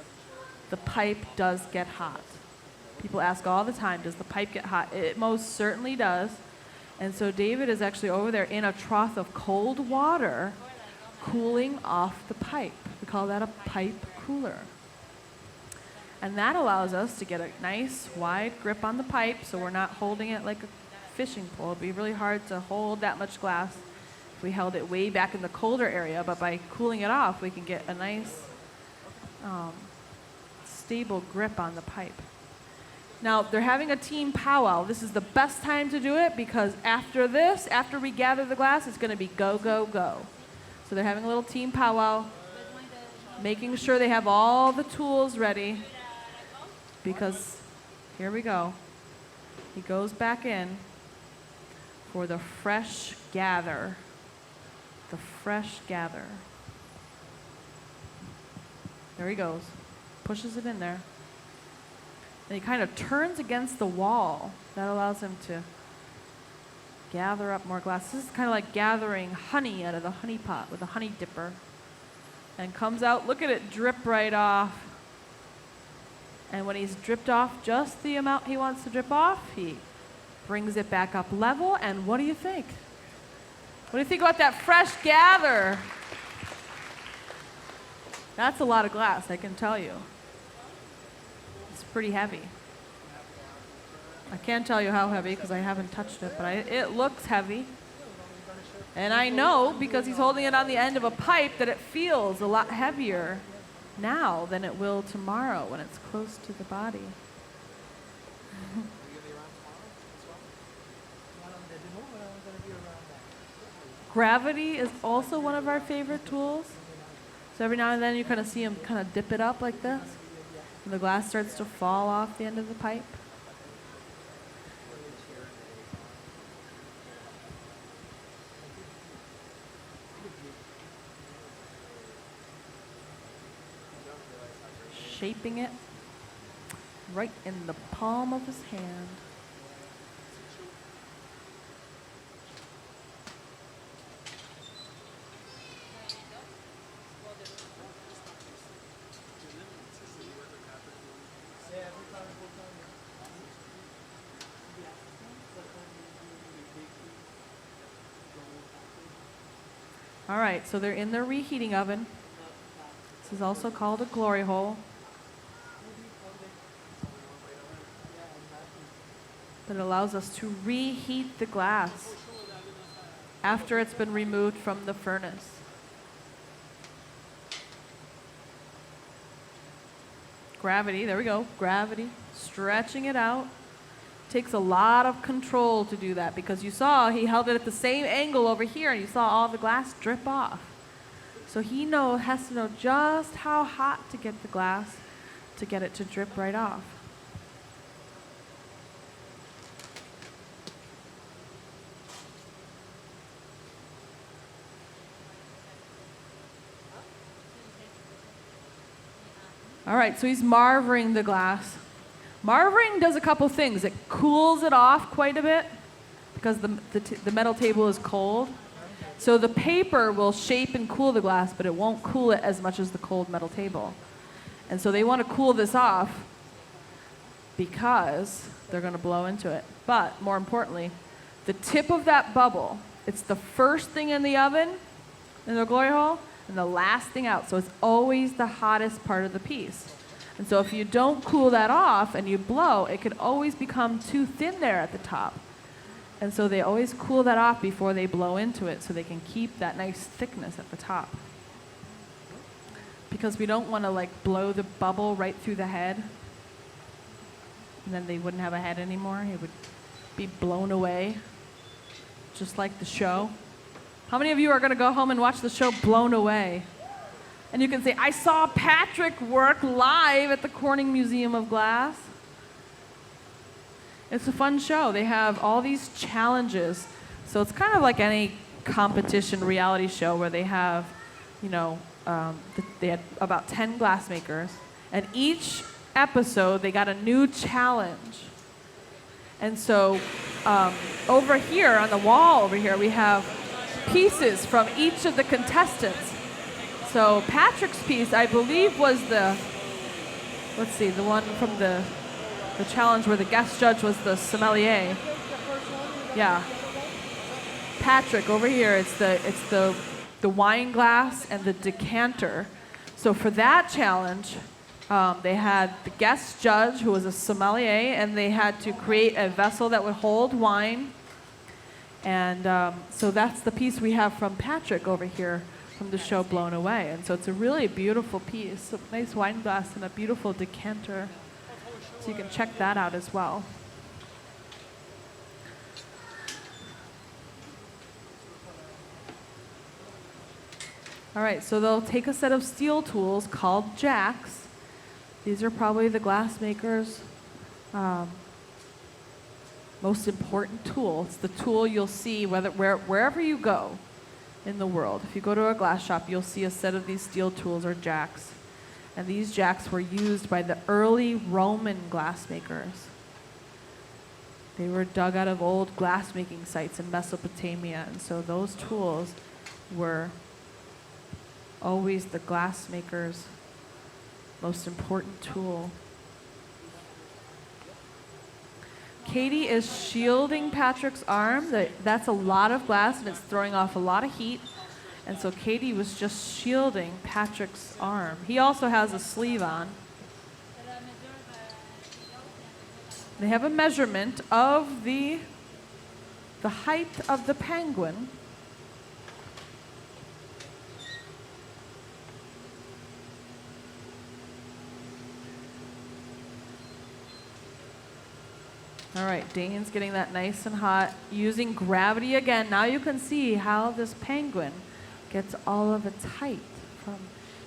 the pipe does get hot. People ask all the time, does the pipe get hot? It most certainly does. And so David is actually over there in a trough of cold water cooling off the pipe. We call that a pipe cooler. And that allows us to get a nice wide grip on the pipe so we're not holding it like a fishing pole. It'd be really hard to hold that much glass if we held it way back in the colder area, but by cooling it off, we can get a nice stable grip on the pipe. Now, they're having a team powwow. This is the best time to do it because after this, after we gather the glass, it's going to be go, go, go. So they're having a little team powwow, making sure they have all the tools ready because here we go. He goes back in for the fresh gather. The fresh gather. There he goes. Pushes it in there. And he kind of turns against the wall. That allows him to gather up more glass. This is kind of like gathering honey out of the honey pot with a honey dipper. And comes out, look at it drip right off. And when he's dripped off just the amount he wants to drip off, he brings it back up level. And what do you think? What do you think about that fresh gather? That's a lot of glass, I can tell you. It's pretty heavy. I can't tell you how heavy because I haven't touched it, but it looks heavy. And I know because he's holding it on the end of a pipe that it feels a lot heavier now than it will tomorrow when it's close to the body. Gravity is also one of our favorite tools. So every now and then you kind of see him kind of dip it up like this. And the glass starts to fall off the end of the pipe. Shaping it right in the palm of his hand. All right, so they're in their reheating oven. This is also called a glory hole. But it allows us to reheat the glass after it's been removed from the furnace. Gravity, there we go, gravity, stretching it out. Takes a lot of control to do that because you saw he held it at the same angle over here and you saw all the glass drip off. So he has to know just how hot to get the glass to get it to drip right off. All right, so he's marvering the glass. Marvering does a couple things. It cools it off quite a bit because the metal table is cold. So the paper will shape and cool the glass, but it won't cool it as much as the cold metal table. And so they want to cool this off because they're going to blow into it. But more importantly, the tip of that bubble, it's the first thing in the oven, in the glory hole, and the last thing out. So it's always the hottest part of the piece. And so if you don't cool that off and you blow, it could always become too thin there at the top. And so they always cool that off before they blow into it so they can keep that nice thickness at the top. Because we don't want to like blow the bubble right through the head. And then they wouldn't have a head anymore. It would be blown away, just like the show. How many of you are going to go home and watch the show Blown Away? And you can say, I saw Patrick work live at the Corning Museum of Glass. It's a fun show. They have all these challenges. So it's kind of like any competition reality show where they have, you know, they had about 10 glassmakers. And each episode, they got a new challenge. And so over here, on the wall over here, we have pieces from each of the contestants. So Patrick's piece, I believe, was the one from the challenge where the guest judge was the sommelier. Yeah. Patrick, over here, it's the wine glass and the decanter. So for that challenge, they had the guest judge, who was a sommelier, and they had to create a vessel that would hold wine. And so that's the piece we have from Patrick over here from the show Blown Away. And so it's a really beautiful piece, a nice wine glass and a beautiful decanter. So you can check that out as well. All right, so they'll take a set of steel tools called jacks. These are probably the glassmaker's most important tool. It's the tool you'll see wherever you go in the world. If you go to a glass shop, you'll see a set of these steel tools or jacks. And these jacks were used by the early Roman glassmakers. They were dug out of old glassmaking sites in Mesopotamia, and so those tools were always the glassmaker's most important tool. Katie is shielding Patrick's arm. That's a lot of glass, and it's throwing off a lot of heat. And so Katie was just shielding Patrick's arm. He also has a sleeve on. They have a measurement of the height of the penguin. All right, Dane's getting that nice and hot. Using gravity again. Now you can see how this penguin gets all of its height from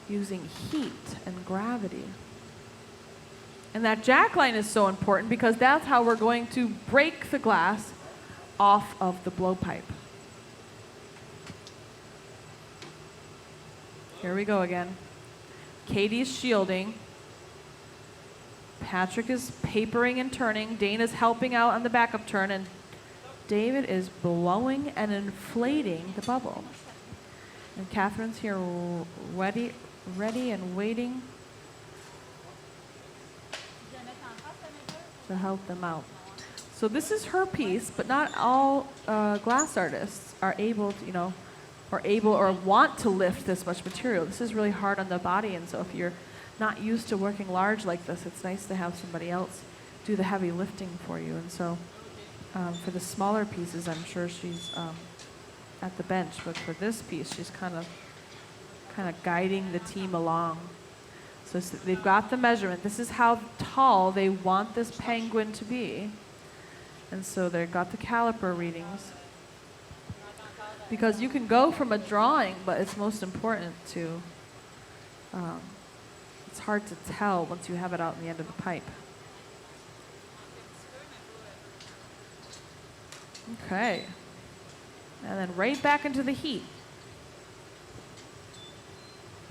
using heat and gravity. And that jack line is so important because that's how we're going to break the glass off of the blowpipe. Here we go again. Katie's shielding. Patrick is papering and turning. Dane is helping out on the backup turn, and David is blowing and inflating the bubble. And Catherine's here ready and waiting to help them out. So this is her piece, but not all glass artists are able to, or want to lift this much material. This is really hard on the body, and so if you're not used to working large like this, it's nice to have somebody else do the heavy lifting for you. And so for the smaller pieces, I'm sure she's at the bench, but for this piece, she's kind of guiding the team along. So they've got the measurement. This is how tall they want this penguin to be. And so they've got the caliper readings. Because you can go from a drawing, but it's most important to, it's hard to tell once you have it out in the end of the pipe. Okay. And then right back into the heat.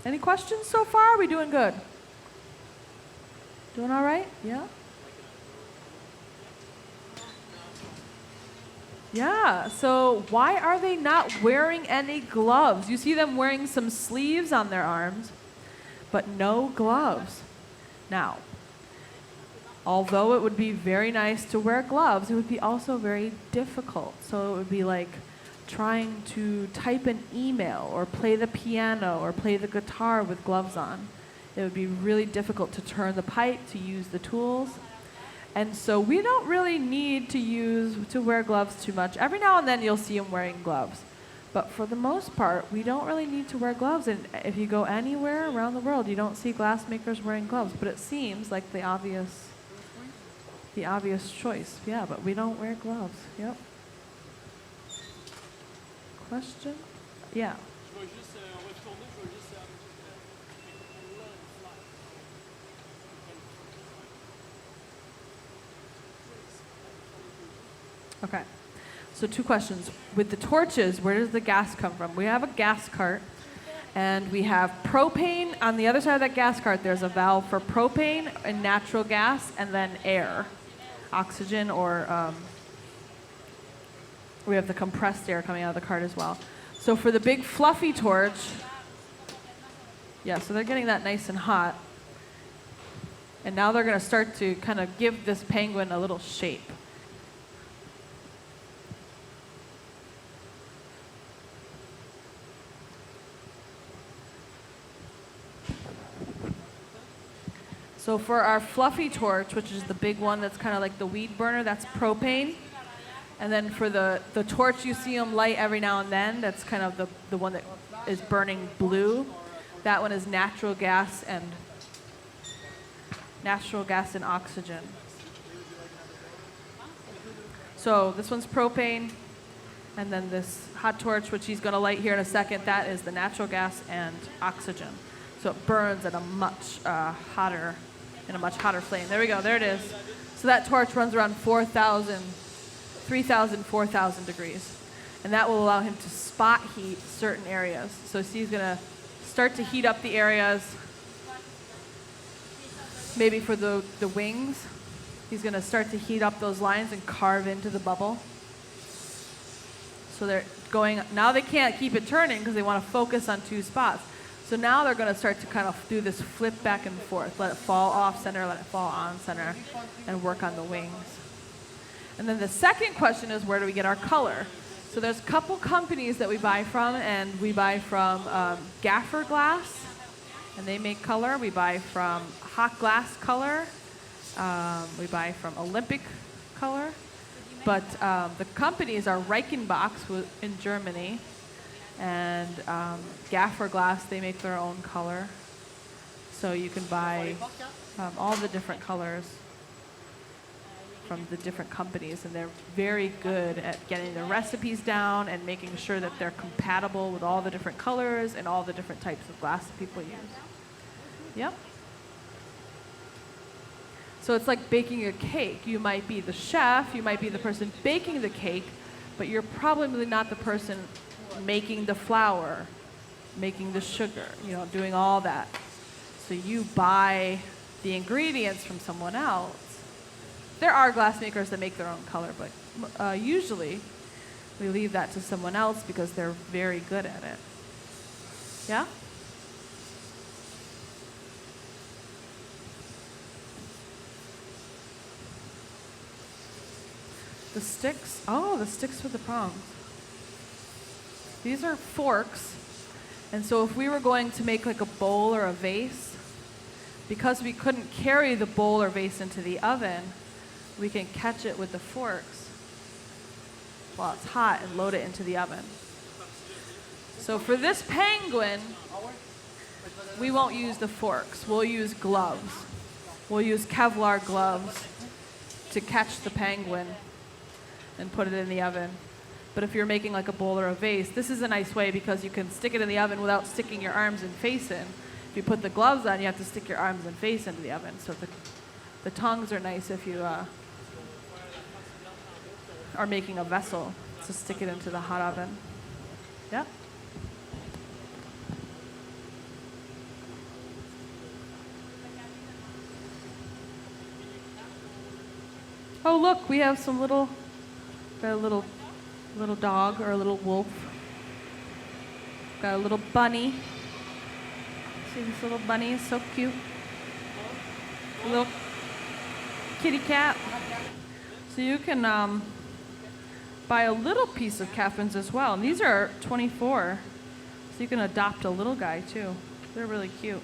Any questions so far? Are we doing good? Doing all right? Yeah? Yeah, so why are they not wearing any gloves? You see them wearing some sleeves on their arms, but no gloves. Now, although it would be very nice to wear gloves, it would be also very difficult. So it would be like trying to type an email or play the piano or play the guitar with gloves on. It would be really difficult to turn the pipe, to use the tools. And so we don't really need to wear gloves too much. Every now and then you'll see them wearing gloves. But for the most part, we don't really need to wear gloves. And if you go anywhere around the world, you don't see glassmakers wearing gloves. But it seems like the obvious choice. Yeah, but we don't wear gloves. Yep. Question? Yeah. Je vais juste, on va tourner, je vais juste annealer and fly. Okay. So 2 questions. With the torches, where does the gas come from? We have a gas cart, and we have propane. On the other side of that gas cart, there's a valve for propane and natural gas, and then air, oxygen, or we have the compressed air coming out of the cart as well. So for the big fluffy torch, yeah, so they're getting that nice and hot. And now they're going to start to kind of give this penguin a little shape. So for our fluffy torch, which is the big one that's kind of like the weed burner, that's propane. And then for the torch you see them light every now and then, that's kind of the one that is burning blue. That one is natural gas and oxygen. So this one's propane, and then this hot torch, which he's going to light here in a second, that is the natural gas and oxygen. So it burns at a much hotter flame. There we go. There it is. So that torch runs around 3,000, 4,000 degrees. And that will allow him to spot heat certain areas. So see, he's going to start to heat up the areas, maybe for the wings. He's going to start to heat up those lines and carve into the bubble. So they're going, now they can't keep it turning because they want to focus on 2 spots. So now they're going to start to kind of do this flip back and forth. Let it fall off center, let it fall on center, and work on the wings. And then the second question is, where do we get our color? So there's a couple companies that we buy from, and we buy from Gaffer Glass, and they make color. We buy from Hot Glass Color. We buy from Olympic Color. But the companies are Reichenbach in Germany, and Gaffer Glass, they make their own color. So you can buy all the different colors from the different companies, and they're very good at getting the recipes down and making sure that they're compatible with all the different colors and all the different types of glass that people use. Yep. So it's like baking a cake. You might be the chef, you might be the person baking the cake, but you're probably not the person making the flour, making the sugar, doing all that. So you buy the ingredients from someone else. There are glass makers that make their own color, but usually we leave that to someone else because they're very good at it. Yeah? The sticks, the sticks for the prongs. These are forks, and so if we were going to make like a bowl or a vase, because we couldn't carry the bowl or vase into the oven, we can catch it with the forks while it's hot and load it into the oven. So for this penguin, we won't use the forks. We'll use gloves. We'll use Kevlar gloves to catch the penguin and put it in the oven. But if you're making like a bowl or a vase, this is a nice way because you can stick it in the oven without sticking your arms and face in. If you put the gloves on, you have to stick your arms and face into the oven. So the tongs are nice if you are making a vessel to stick it into the hot oven. Yeah? Oh, look, we have some got a little dog or a little wolf. Got a little bunny. See this little bunny is so cute. A little kitty cat. So you can buy a little piece of Catherine's as well. And these are 24. So you can adopt a little guy too. They're really cute.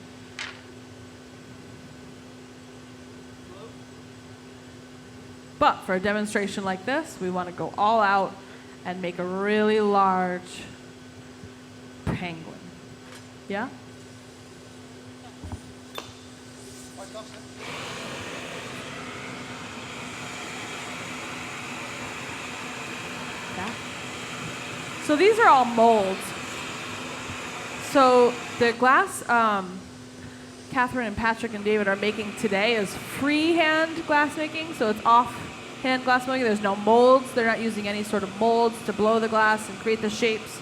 But for a demonstration like this, we want to go all out and make a really large penguin. Yeah? Yeah. So these are all molds. So the glass Catherine and Patrick and David are making today is freehand glass making. So it's off-hand glass making. There's no molds. They're not using any sort of molds to blow the glass and create the shapes.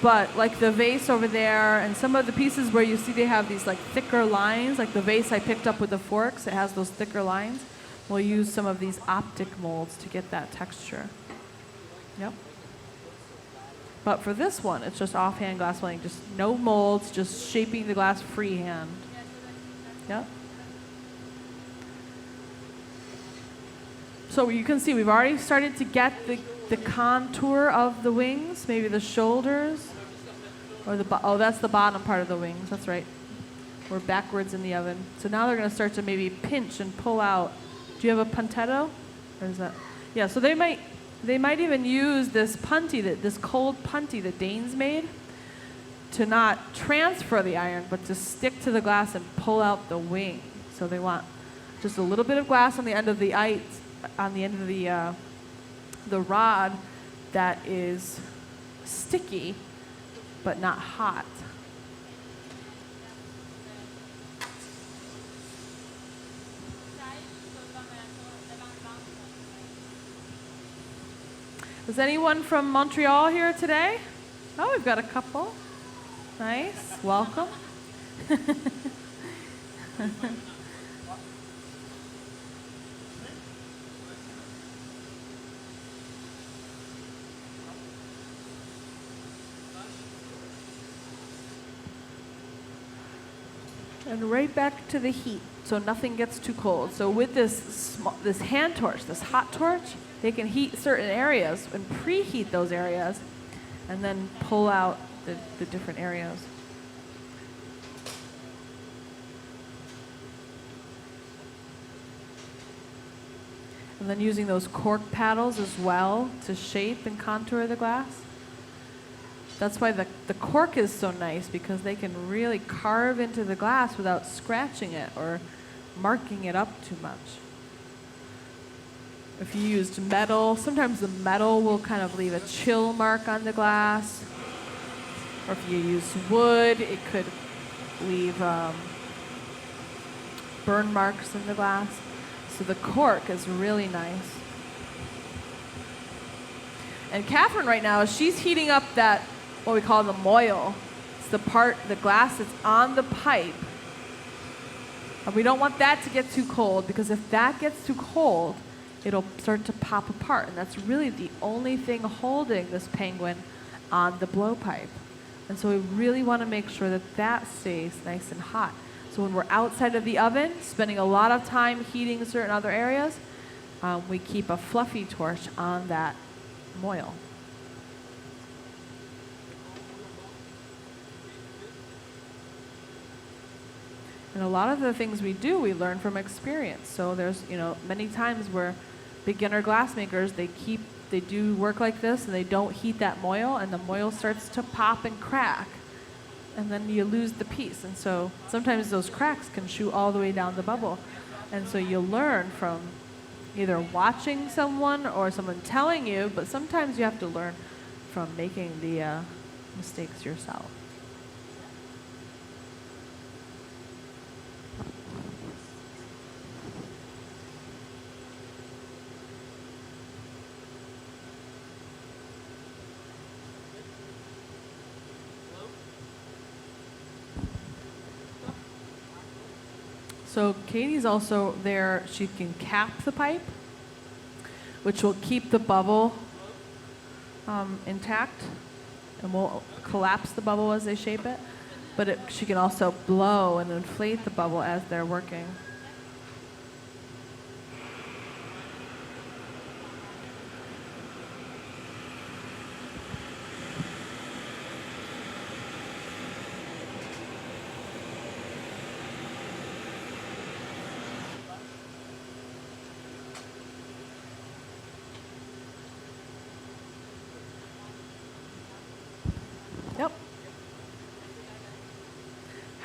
But like the vase over there and some of the pieces where you see they have these like thicker lines, like the vase I picked up with the forks, it has those thicker lines. We'll use some of these optic molds to get that texture. Yep. But for this one, it's just offhand glass blowing, just no molds, just shaping the glass freehand. Yep. So you can see we've already started to get the contour of the wings, maybe the shoulders, or oh, that's the bottom part of the wings. That's right. We're backwards in the oven. So now they're going to start to maybe pinch and pull out. Do you have a puntetto? Or is that? Yeah. So they might even use this this cold punty that Dane's made to not transfer the iron, but to stick to the glass and pull out the wing. So they want just a little bit of glass on the end of the the rod that is sticky but not hot. Is anyone from Montreal here today? Oh, we've got a couple. Nice. Welcome. And right back to the heat, so nothing gets too cold. So with this hand torch, this hot torch, they can heat certain areas and preheat those areas and then pull out the different areas. And then using those cork paddles as well to shape and contour the glass. That's why the cork is so nice, because they can really carve into the glass without scratching it or marking it up too much. If you used metal, sometimes the metal will kind of leave a chill mark on the glass. Or if you use wood, it could leave burn marks in the glass. So the cork is really nice. And Catherine right now, she's heating up that, what we call the moil. It's the glass that's on the pipe. And we don't want that to get too cold, because if that gets too cold, it'll start to pop apart. And that's really the only thing holding this penguin on the blowpipe. And so we really want to make sure that that stays nice and hot. So when we're outside of the oven, spending a lot of time heating certain other areas, we keep a fluffy torch on that moil. And a lot of the things we do, we learn from experience. So there's, many times where beginner glassmakers, they do work like this and they don't heat that moil, and the moil starts to pop and crack, and then you lose the piece. And so sometimes those cracks can shoot all the way down the bubble. And so you learn from either watching someone or someone telling you, but sometimes you have to learn from making the mistakes yourself. So Katie's also there, she can cap the pipe, which will keep the bubble intact, and won't collapse the bubble as they shape it. But she can also blow and inflate the bubble as they're working.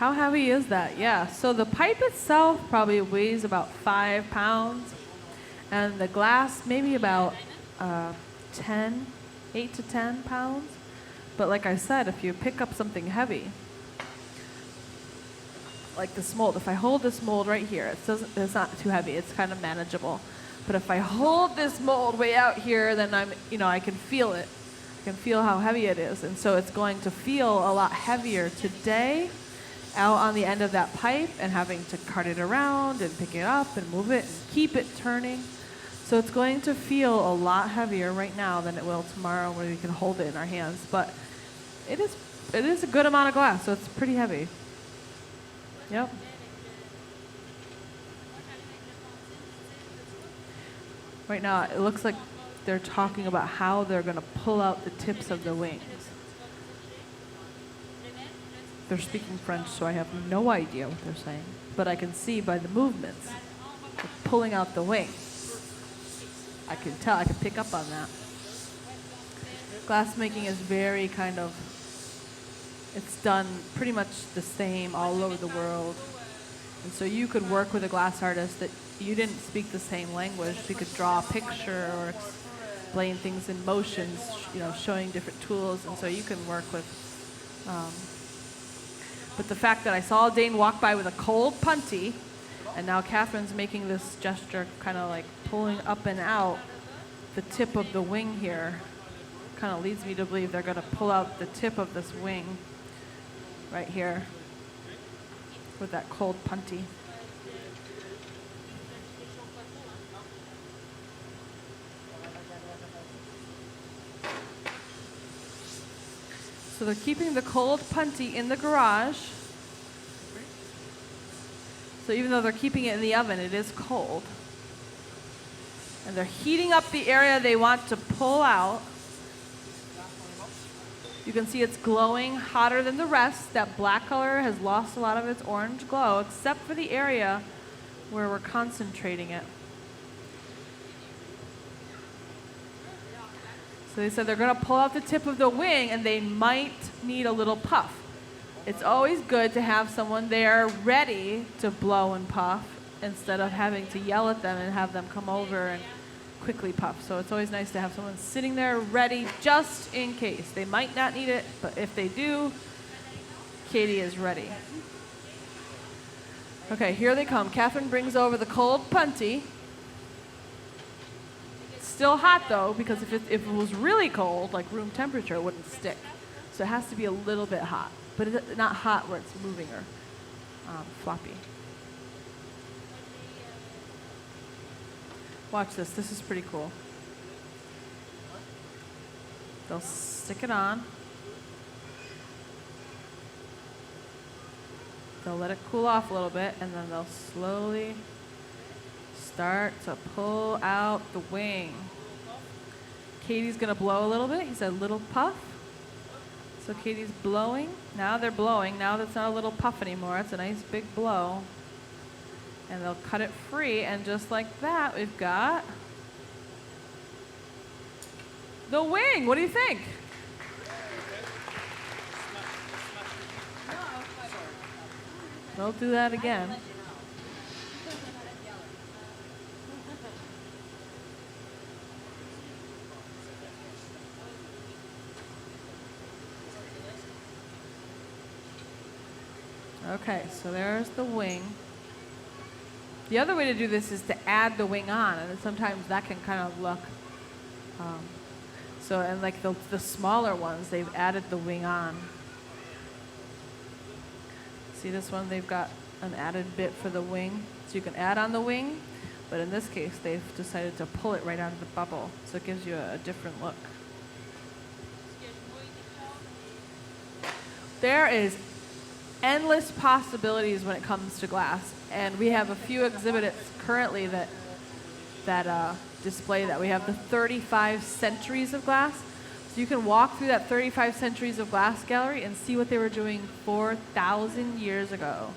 How heavy is that? Yeah, so the pipe itself probably weighs about 5 pounds, and the glass maybe about 10, 8 to 10 pounds. But like I said, if you pick up something heavy, like this mold, if I hold this mold right here, it's not too heavy, it's kind of manageable. But if I hold this mold way out here, then I can feel it. I can feel how heavy it is, and so it's going to feel a lot heavier today out on the end of that pipe and having to cart it around and pick it up and move it and keep it turning. So it's going to feel a lot heavier right now than it will tomorrow when we can hold it in our hands. But it is a good amount of glass, so it's pretty heavy. Yep. Right now it looks like they're talking about how they're going to pull out the tips of the wings. They're speaking French, so I have no idea what they're saying. But I can see by the movements, they're pulling out the wing. I can tell, I can pick up on that. Glass making is very kind of, it's done pretty much the same all over the world. And so you could work with a glass artist that you didn't speak the same language. You could draw a picture or explain things in motions, showing different tools. And so you can work with, but the fact that I saw Dane walk by with a cold punty, and now Catherine's making this gesture, kind of like pulling up and out the tip of the wing here, kind of leads me to believe they're going to pull out the tip of this wing right here with that cold punty. So they're keeping the cold punty in the garage. So even though they're keeping it in the oven, it is cold. And they're heating up the area they want to pull out. You can see it's glowing hotter than the rest. That black color has lost a lot of its orange glow, except for the area where we're concentrating it. So they said they're going to pull out the tip of the wing, and they might need a little puff. It's always good to have someone there ready to blow and puff instead of having to yell at them and have them come over and quickly puff. So it's always nice to have someone sitting there ready just in case. They might not need it, but if they do, Katie is ready. Okay, here they come. Catherine brings over the cold punty. Still hot though, because if it was really cold, like room temperature, it wouldn't stick. So it has to be a little bit hot, but it's not hot where it's moving or floppy. Watch this. This is pretty cool. They'll stick it on. They'll let it cool off a little bit, and then they'll slowly start to pull out the wing. Katie's going to blow a little bit. He said little puff. So Katie's blowing. Now they're blowing. Now that's not a little puff anymore. It's a nice big blow. And they'll cut it free. And just like that, we've got the wing. What do you think? Don't do that again. Okay, so there's the wing. The other way to do this is to add the wing on, and sometimes that can kind of look, and like the smaller ones, they've added the wing on. See this one? They've got an added bit for the wing, so you can add on the wing, but in this case, they've decided to pull it right out of the bubble, so it gives you a different look. There is endless possibilities when it comes to glass, and we have a few exhibits currently that display that. We have the 35 centuries of glass, so you can walk through that 35 centuries of glass gallery and see what they were doing 4,000 years ago.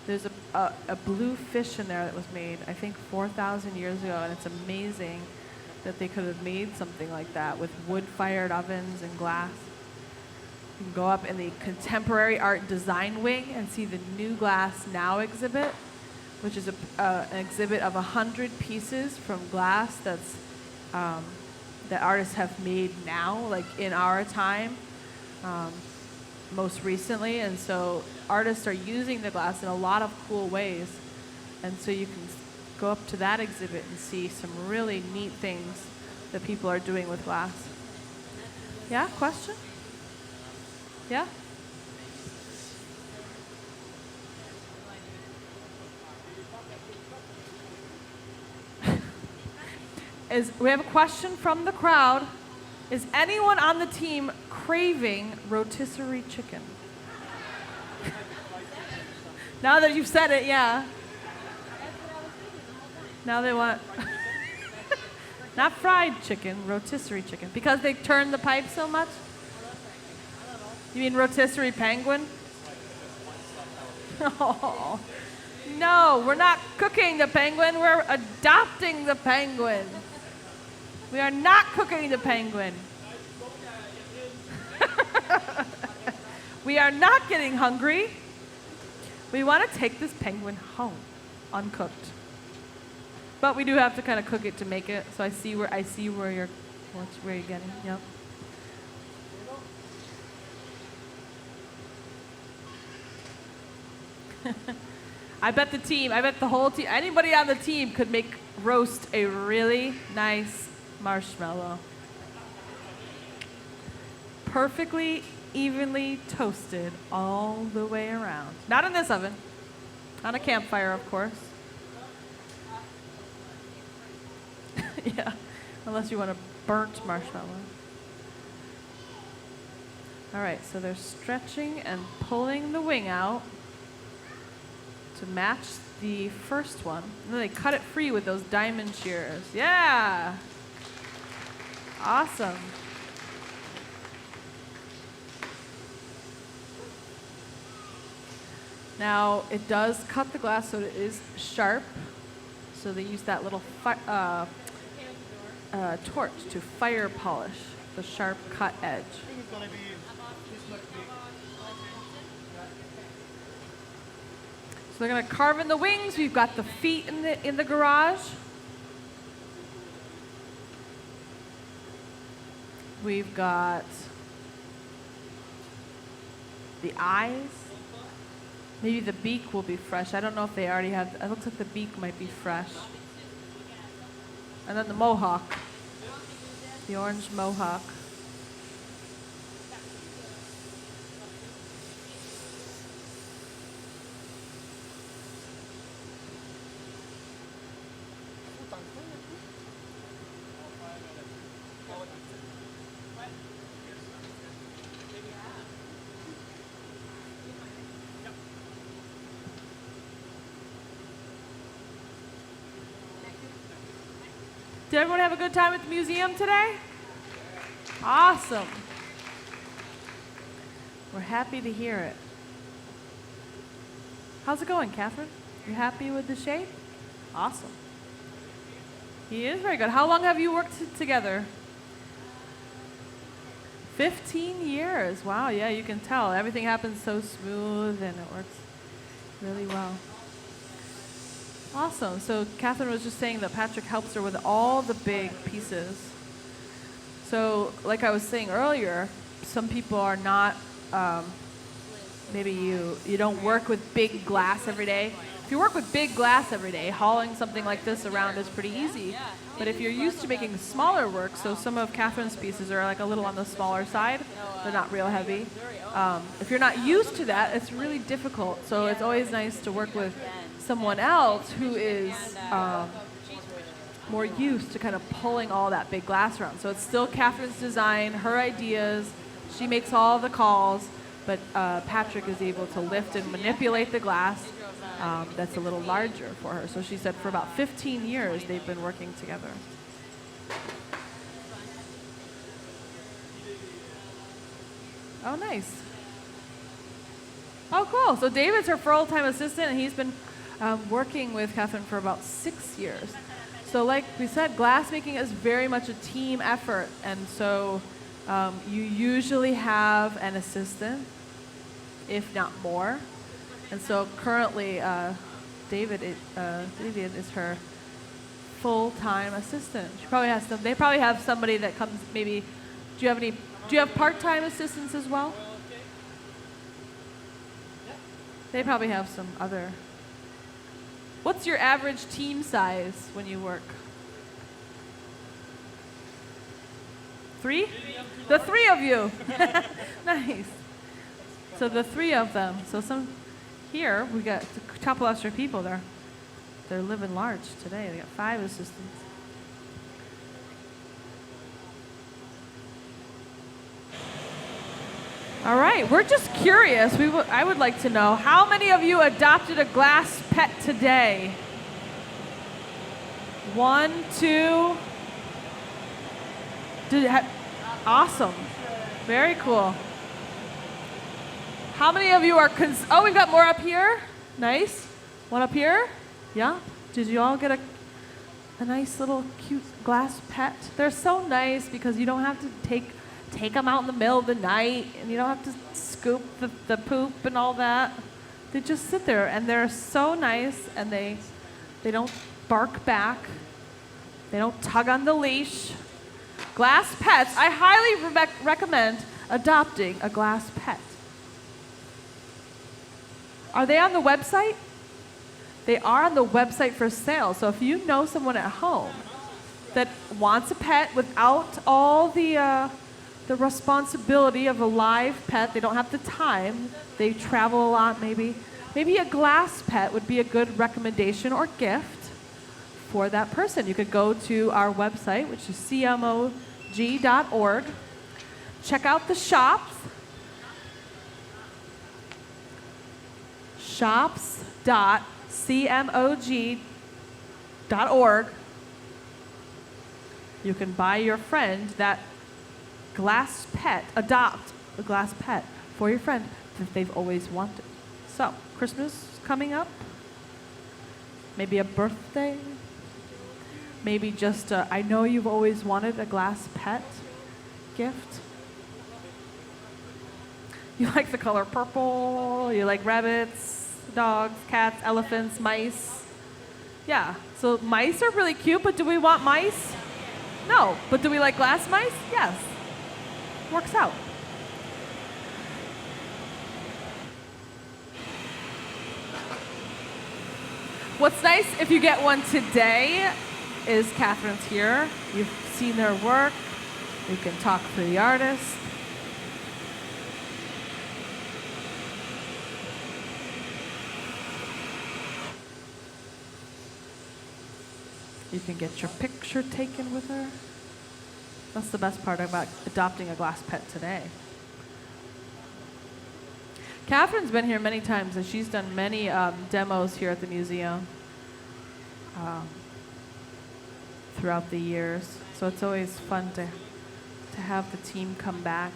There's a blue fish in there that was made, I think, 4,000 years ago, and it's amazing that they could have made something like that with wood-fired ovens and glass. You can go up in the Contemporary Art Design Wing and see the New Glass Now exhibit, which is an exhibit of 100 pieces from glass that artists have made now, like in our time, most recently. And so artists are using the glass in a lot of cool ways. And so you can go up to that exhibit and see some really neat things that people are doing with glass. Yeah, question? Yeah? We have a question from the crowd. Is anyone on the team craving rotisserie chicken? Now that you've said it, yeah. Now they want not fried chicken, rotisserie chicken, because they turn the pipe so much. You mean rotisserie penguin? Oh, no, we're not cooking the penguin. We're adopting the penguin. We are not cooking the penguin. We are not getting hungry. We want to take this penguin home, uncooked. But we do have to kind of cook it to make it. So I see where you're getting. Yep. I bet the whole team, anybody on the team could roast a really nice marshmallow. Perfectly evenly toasted all the way around. Not in this oven. On a campfire, of course. Yeah, unless you want a burnt marshmallow. All right, so they're stretching and pulling the wing out to match the first one. And then they cut it free with those diamond shears. Yeah! Awesome. Now, it does cut the glass so it is sharp. So they use that little torch to fire polish the sharp cut edge. So they're going to carve in the wings. We've got the feet in the garage. We've got the eyes. Maybe the beak will be fresh. I don't know if they already have. It looks like the beak might be fresh. And then the mohawk. The orange mohawk. Did everyone have a good time at the museum today? Awesome. We're happy to hear it. How's it going, Catherine? You happy with the shape? Awesome. He is very good. How long have you worked together? 15 years. Wow, yeah, you can tell. Everything happens so smooth and it works really well. Awesome. So Catherine was just saying that Patrick helps her with all the big pieces. So like I was saying earlier, some people are not, maybe you don't work with big glass every day. If you work with big glass every day, hauling something like this around is pretty easy. But if you're used to making smaller work, so some of Catherine's pieces are like a little on the smaller side, they're not real heavy. If you're not used to that, it's really difficult. So it's always nice to work with someone else who is more used to kind of pulling all that big glass around. So it's still Catherine's design, her ideas. She makes all the calls, but Patrick is able to lift and manipulate the glass that's a little larger for her. So she said for about 15 years they've been working together. Oh, nice. Oh, cool. So David's her full-time assistant, and he's been working with Catherine for about 6 years. So like we said, glass making is very much a team effort. And so You usually have an assistant, if not more. And so currently, David is her full-time assistant. She probably has some. They probably have somebody that comes. Maybe. Do you have part-time assistants as well? They probably have some other. What's your average team size when you work? 3? The 3 of you. Nice. So the 3 of them. So here we got a couple extra people there. They're living large today. They got 5 assistants. All right, we're just curious. I would like to know, how many of you adopted a glass pet today? 1, 2. Awesome. Very cool. How many of you are, oh, we've got more up here. Nice. One up here. Yeah. Did you all get a nice little cute glass pet? They're so nice because you don't have to take them out in the middle of the night, and you don't have to scoop the poop and all that. They just sit there, and they're so nice, and they don't bark back. They don't tug on the leash. Glass pets, I highly recommend adopting a glass pet. Are they on the website? They are on the website for sale. So if you know someone at home that wants a pet without all the responsibility of a live pet, they don't have the time, they travel a lot maybe a glass pet would be a good recommendation or gift for that person. You could go to our website, which is cmog.org. Check out the shops. shops.cmog.org. You can buy your friend that glass pet, adopt a glass pet for your friend that they've always wanted. So, Christmas is coming up. Maybe a birthday. Maybe just I know you've always wanted a glass pet gift. You like the color purple, you like rabbits, dogs, cats, elephants, mice. Yeah, so mice are really cute, but do we want mice? No, but do we like glass mice? Yes. Works out. What's nice if you get one today is Catherine's here. You've seen their work. You can talk to the artist. You can get your picture taken with her. That's the best part about adopting a glass pet today. Catherine's been here many times, and she's done many demos here at the museum throughout the years. So it's always fun to have the team come back.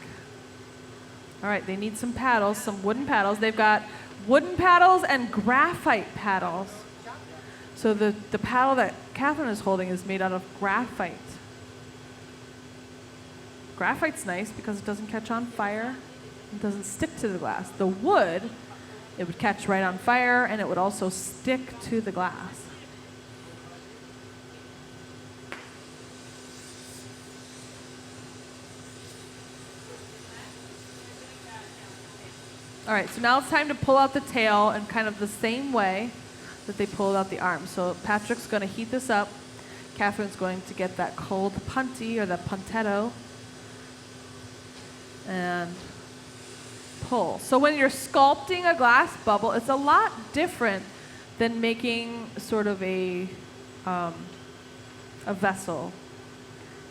All right, they need some paddles, some wooden paddles. They've got wooden paddles and graphite paddles. So the paddle that Catherine is holding is made out of graphite. Graphite's nice because it doesn't catch on fire. It doesn't stick to the glass. The wood, it would catch right on fire, and it would also stick to the glass. All right, so now it's time to pull out the tail in kind of the same way that they pulled out the arm. So Patrick's going to heat this up. Catherine's going to get that cold punty or the puntetto and pull. So when you're sculpting a glass bubble, it's a lot different than making sort of a vessel.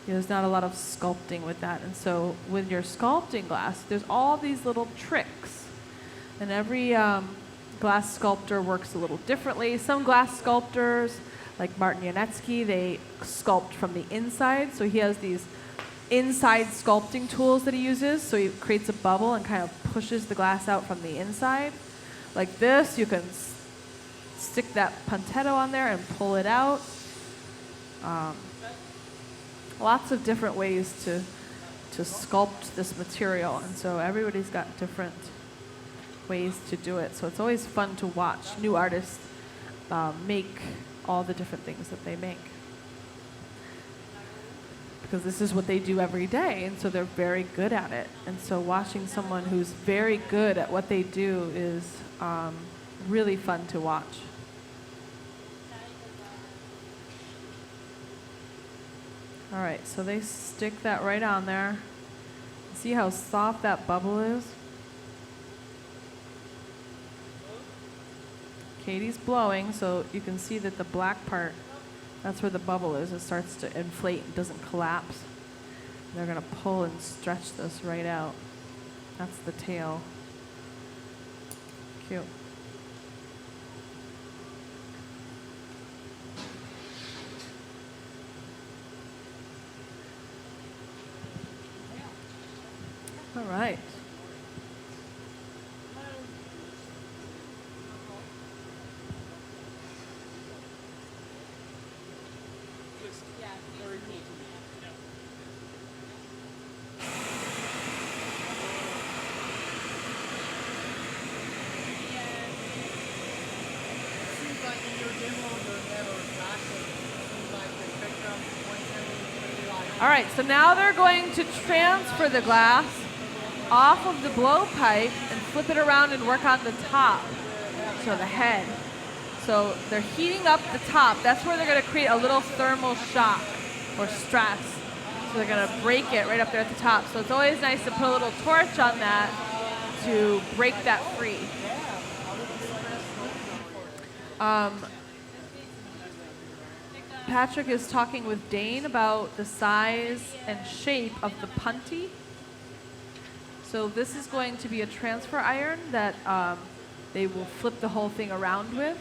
You know, there's not a lot of sculpting with that. And so when you're sculpting glass, there's all these little tricks. And every glass sculptor works a little differently. Some glass sculptors, like Martin Yanetsky, they sculpt from the inside. So he has these inside sculpting tools that he uses. So he creates a bubble and kind of pushes the glass out from the inside. Like this, you can stick that puntetto on there and pull it out. Lots of different ways to to sculpt this material. And so everybody's got different ways to do it. So it's always fun to watch new artists make all the different things that they make. Because this is what they do every day, and so they're very good at it. And so watching someone who's very good at what they do is really fun to watch. All right, so they stick that right on there. See how soft that bubble is? Katie's blowing, so you can see that the black part, that's where the bubble is. It starts to inflate and doesn't collapse. They're gonna pull and stretch this right out. That's the tail. Cute. All right. All right, so now they're going to transfer the glass off of the blowpipe and flip it around and work on the top, so the head. So they're heating up the top. That's where they're going to create a little thermal shock or stress. So they're going to break it right up there at the top. So it's always nice to put a little torch on that to break that free. Patrick is talking with Dane about the size and shape of the punty. So this is going to be a transfer iron that they will flip the whole thing around with.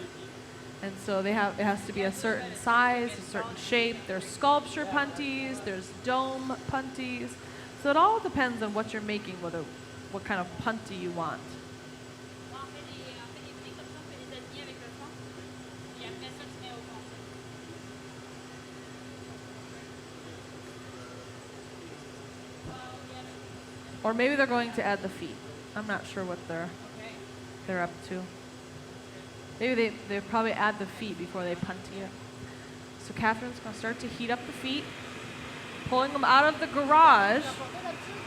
And so it has to be a certain size, a certain shape. There's sculpture punties, there's dome punties. So it all depends on what you're making, what kind of punty you want. Or maybe they're going to add the feet. I'm not sure what they're up to. Maybe they probably add the feet before they punty it. So Catherine's going to start to heat up the feet, pulling them out of the garage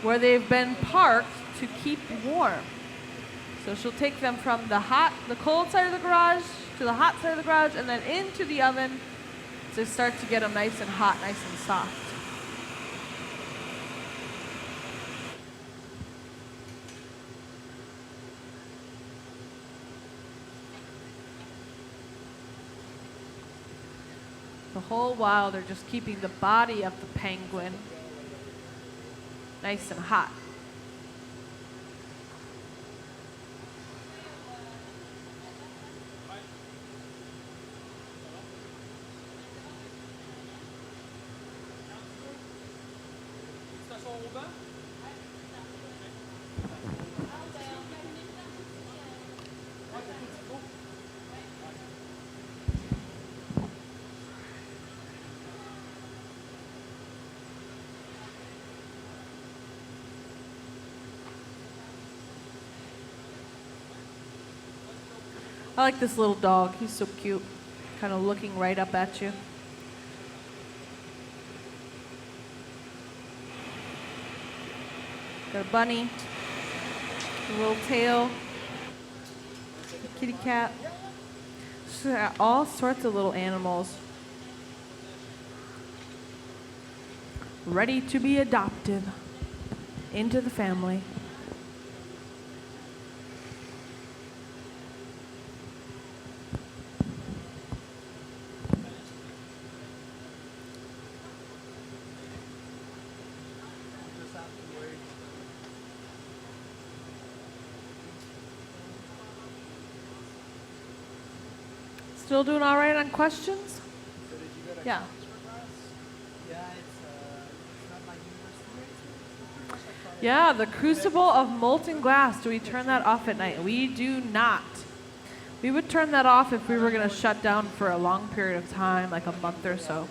where they've been parked to keep warm. So she'll take them from the cold side of the garage to the hot side of the garage and then into the oven to start to get them nice and hot, nice and soft. The whole while they're just keeping the body of the penguin nice and hot. I like this little dog. He's so cute. Kind of looking right up at you. Got a bunny. A little tail. A kitty cat. She's got all sorts of little animals. Ready to be adopted into the family. Still doing all right on questions? Yeah. Yeah, the crucible of molten glass. Do we turn that off at night? We do not. We would turn that off if we were going to shut down for a long period of time, like a month or so.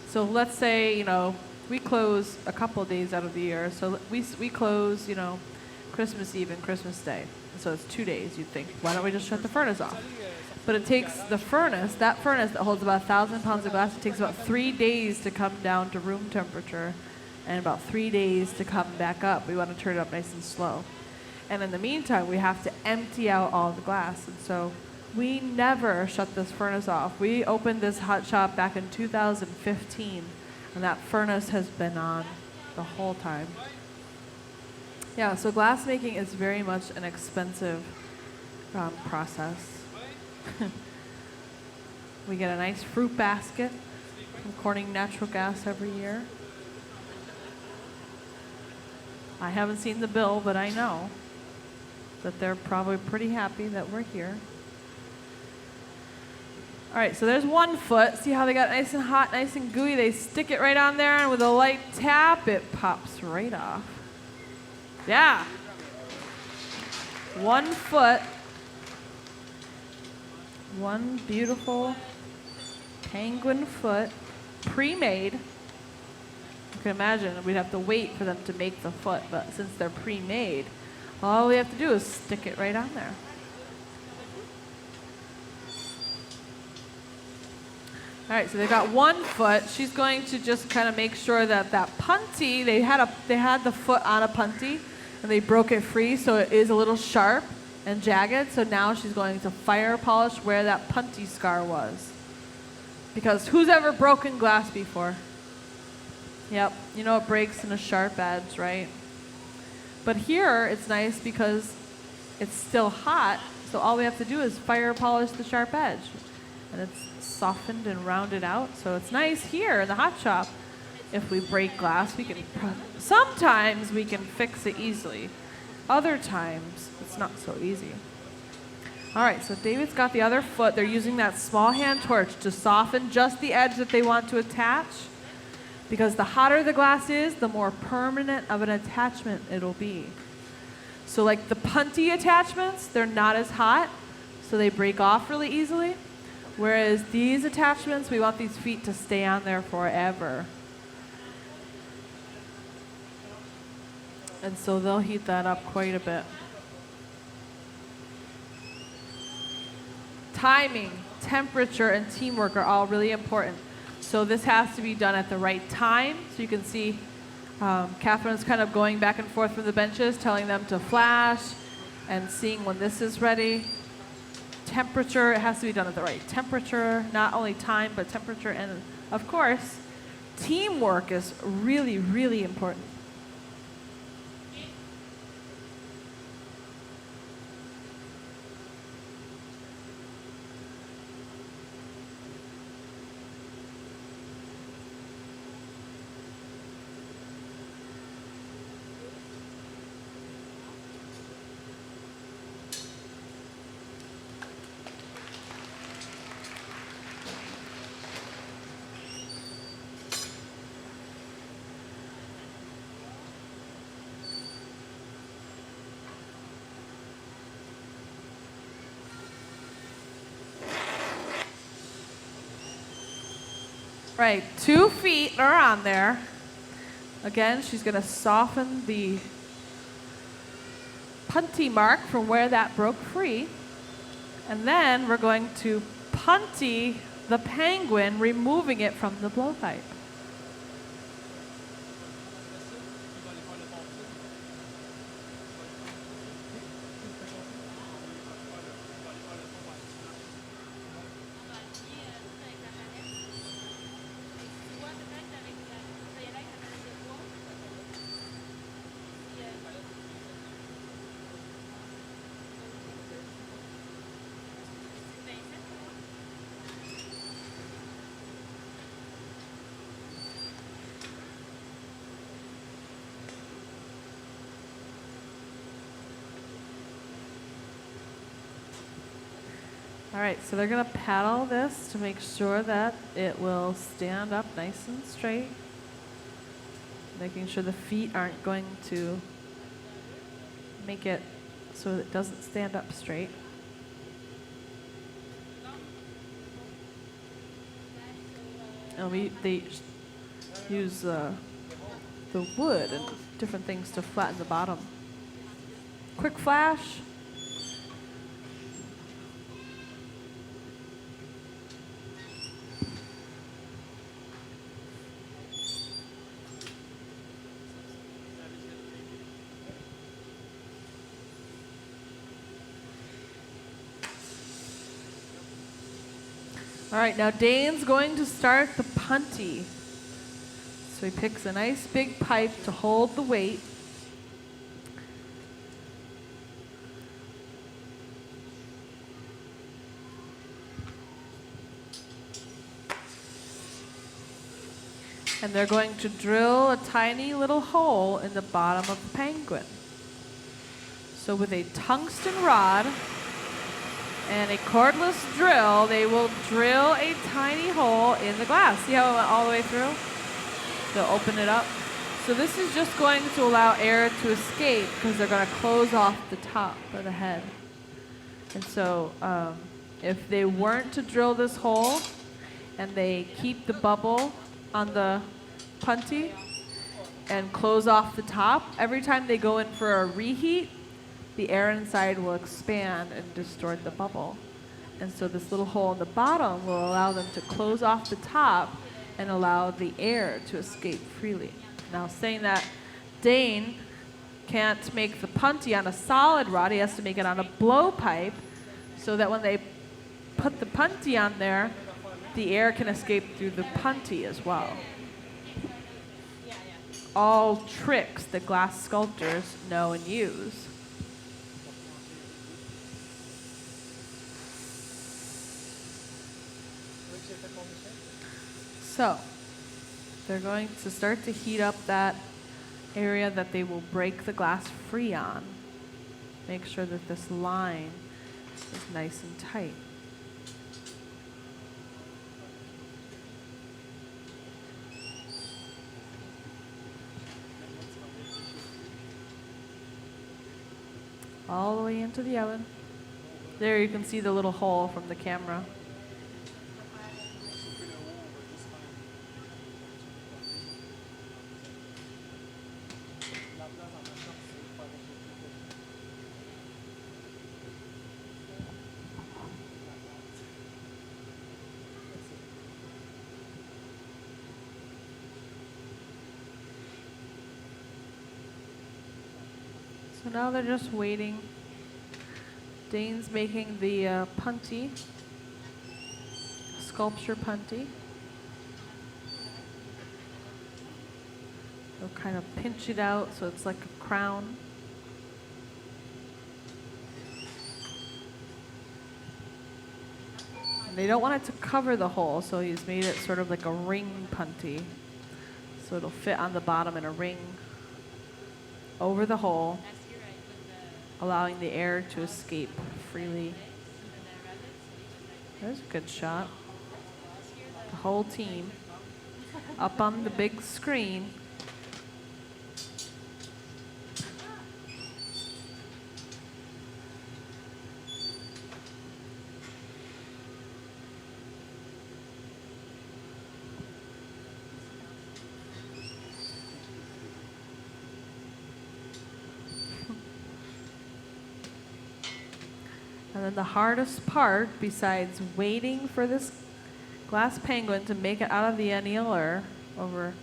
So let's say, we close a couple days out of the year. So we close, you know, Christmas Eve and Christmas Day. So it's 2 days. You'd think, why don't we just shut the furnace off? But it takes the furnace, that furnace that holds about 1,000 pounds of glass, it takes about 3 days to come down to room temperature and about 3 days to come back up. We want to turn it up nice and slow. And in the meantime, we have to empty out all the glass. And so we never shut this furnace off. We opened this hot shop back in 2015, and that furnace has been on the whole time. Yeah, so glass making is very much an expensive process. We get a nice fruit basket from Corning Natural Gas every year. I haven't seen the bill, but I know that they're probably pretty happy that we're here. All right, so there's 1 foot. See how they got nice and hot, nice and gooey? They stick it right on there, and with a light tap, it pops right off. Yeah. 1 foot. 1 beautiful penguin foot, pre-made. You can imagine we'd have to wait for them to make the foot, but since they're pre-made, all we have to do is stick it right on there. All right, so they've got 1 foot. She's going to just kind of make sure that that punty, they had the foot on a punty, and they broke it free, so it is a little sharp and jagged. So now she's going to fire polish where that punty scar was. Because who's ever broken glass before? Yep, you know it breaks in a sharp edge, right? But here it's nice because it's still hot, so all we have to do is fire polish the sharp edge. And it's softened and rounded out, so it's nice here in the hot shop. If we break glass, sometimes we can fix it easily. Other times, it's not so easy. All right, so David's got the other foot. They're using that small hand torch to soften just the edge that they want to attach. Because the hotter the glass is, the more permanent of an attachment it'll be. So like the punty attachments, they're not as hot, so they break off really easily. Whereas these attachments, we want these feet to stay on there forever. And so they'll heat that up quite a bit. Timing, temperature, and teamwork are all really important. So this has to be done at the right time. So you can see Catherine's kind of going back and forth from the benches, telling them to flash and seeing when this is ready. Temperature, it has to be done at the right temperature, not only time, but temperature. And of course, teamwork is really, really important. Right, 2 feet are on there. Again, she's going to soften the punty mark from where that broke free. And then we're going to punty the penguin, removing it from the blowpipe. All right, so they're going to paddle this to make sure that it will stand up nice and straight. Making sure the feet aren't going to make it so it doesn't stand up straight. And they use the wood and different things to flatten the bottom. Quick flash. All right, now Dane's going to start the punty. So he picks a nice big pipe to hold the weight. And they're going to drill a tiny little hole in the bottom of the penguin. So with a tungsten rod and a cordless drill, they will drill a tiny hole in the glass. See how it went all the way through? They'll open it up. So this is just going to allow air to escape because they're going to close off the top of the head. And so if they weren't to drill this hole and they keep the bubble on the punty and close off the top, every time they go in for a reheat, the air inside will expand and distort the bubble. And so this little hole in the bottom will allow them to close off the top and allow the air to escape freely. Now, saying that Dane can't make the punty on a solid rod, he has to make it on a blowpipe so that when they put the punty on there, the air can escape through the punty as well. All tricks that glass sculptors know and use. So, they're going to start to heat up that area that they will break the glass free on. Make sure that this line is nice and tight. All the way into the oven. There you can see the little hole from the camera. So now they're just waiting. Dane's making the punty, sculpture punty. They'll kind of pinch it out so it's like a crown. And they don't want it to cover the hole, so he's made it sort of like a ring punty. So it'll fit on the bottom in a ring over the hole, allowing the air to escape freely. There's a good shot. The whole team up on the big screen. And then the hardest part, besides waiting for this glass penguin to make it out of the annealer over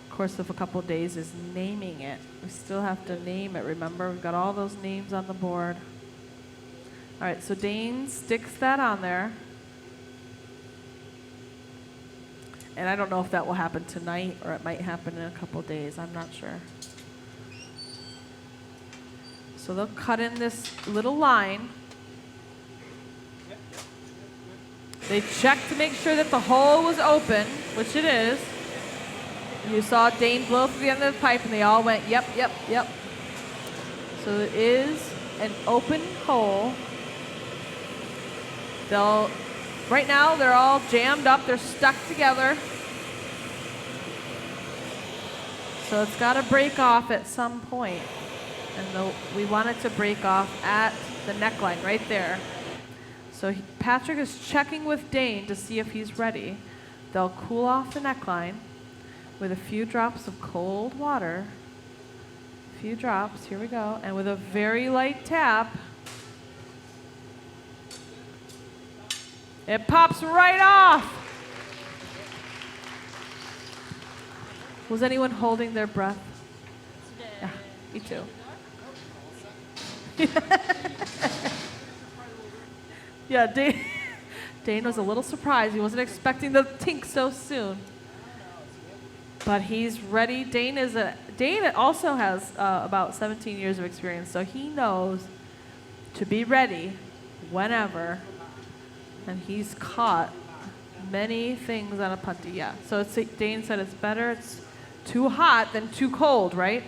the course of a couple of days, is naming it. We still have to name it, remember? We've got all those names on the board. All right, so Dane sticks that on there. And I don't know if that will happen tonight or it might happen in a couple of days. I'm not sure. So they'll cut in this little line. They checked to make sure that the hole was open, which it is. You saw Dane blow through the end of the pipe and they all went, yep, yep, yep. So it is an open hole. Right now they're all jammed up, they're stuck together. So it's got to break off at some point. And we want it to break off at the neckline right there. So Patrick is checking with Dane to see if he's ready. They'll cool off the neckline. with a few drops of cold water. A few drops, here we go. And with a very light tap, it pops right off. Was anyone holding their breath? Yeah, me too. Yeah, Dane was a little surprised. He wasn't expecting the tink so soon. But he's ready. Dane also has about 17 years of experience, so he knows to be ready whenever. And he's caught many things on a punty. Yeah. So Dane said it's better. It's too hot than too cold, right?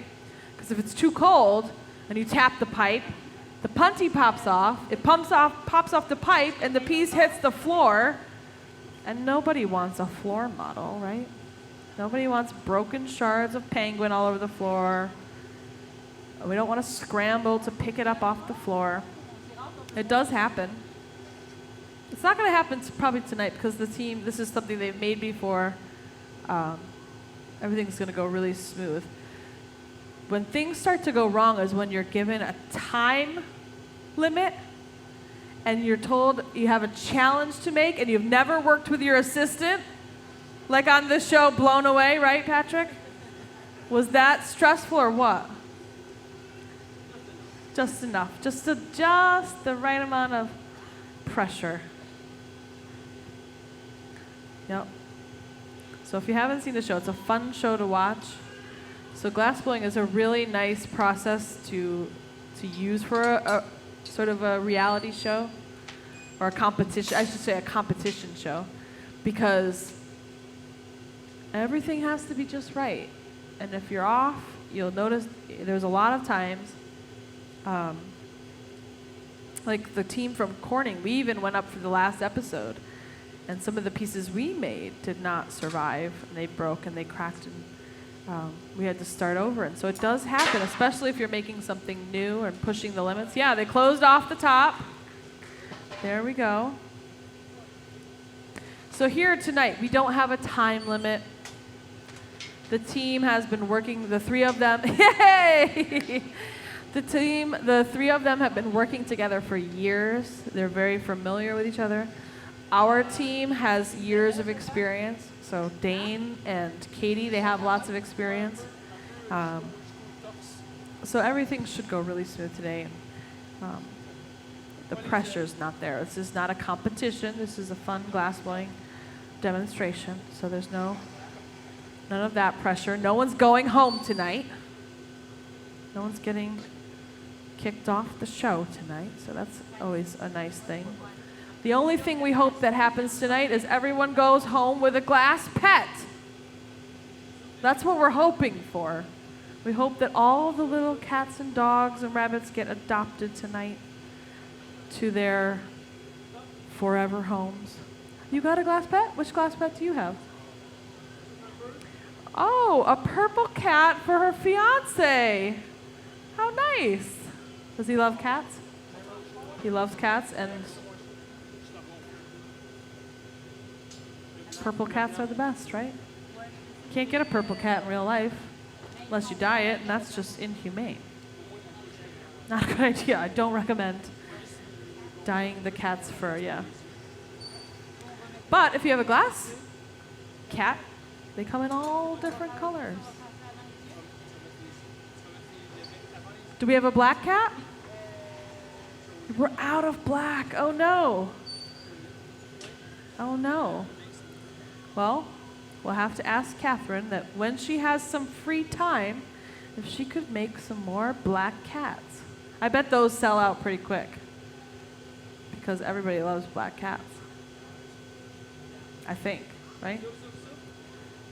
Because if it's too cold and you tap the pipe, the punty pops off. It pops off the pipe, and the piece hits the floor. And nobody wants a floor model, right? Nobody wants broken shards of penguin all over the floor. We don't want to scramble to pick it up off the floor. It does happen. It's not going to happen probably tonight because this is something they've made before. Everything's going to go really smooth. When things start to go wrong is when you're given a time limit and you're told you have a challenge to make and you've never worked with your assistant, like on the show Blown Away, right, Patrick? Was that stressful or what? Just enough. Just the right amount of pressure. Yep. So if you haven't seen the show, it's a fun show to watch. So glass blowing is a really nice process to use for a sort of a reality show or a competition. I should say a competition show, because everything has to be just right. And if you're off, you'll notice there's a lot of times, like the team from Corning, we even went up for the last episode, and some of the pieces we made did not survive, and they broke and they cracked, and we had to start over. And so it does happen, especially if you're making something new and pushing the limits. Yeah, they closed off the top. There we go. So here tonight, we don't have a time limit. The team has been working, the three of them, yay! The three of them have been working together for years. They're very familiar with each other. Our team has years of experience. So Dane and Katie, they have lots of experience. So everything should go really smooth today. The pressure's not there. This is not a competition. This is a fun glass blowing demonstration. So there's none of that pressure. No one's going home tonight. No one's getting kicked off the show tonight. So that's always a nice thing. The only thing we hope that happens tonight is everyone goes home with a glass pet. That's what we're hoping for. We hope that all the little cats and dogs and rabbits get adopted tonight to their forever homes. You got a glass pet? Which glass pet do you have? Oh, a purple cat for her fiance. How nice. Does he love cats? He loves cats, and purple cats are the best, right? You can't get a purple cat in real life unless you dye it, and that's just inhumane. Not a good idea. I don't recommend dyeing the cat's fur, yeah. But if you have a glass cat, they come in all different colors. Do we have a black cat? We're out of black. Oh no. Oh no. Well, we'll have to ask Catherine that when she has some free time, if she could make some more black cats. I bet those sell out pretty quick because everybody loves black cats. I think, right?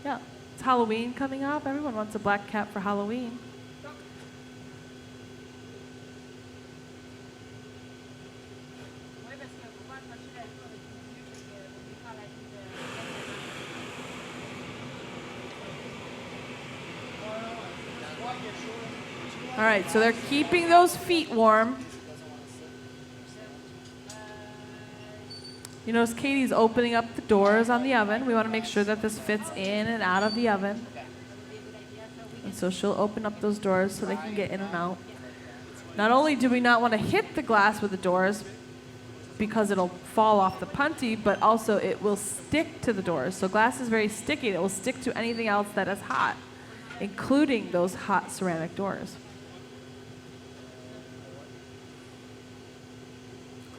Yeah. It's Halloween coming up. Everyone wants a black cat for Halloween. All right, so they're keeping those feet warm. You notice Katie's opening up the doors on the oven. We want to make sure that this fits in and out of the oven. so she'll open up those doors so they can get in and out. Not only do we not want to hit the glass with the doors because it'll fall off the punty, but also it will stick to the doors. So glass is very sticky. It will stick to anything else that is hot, including those hot ceramic doors.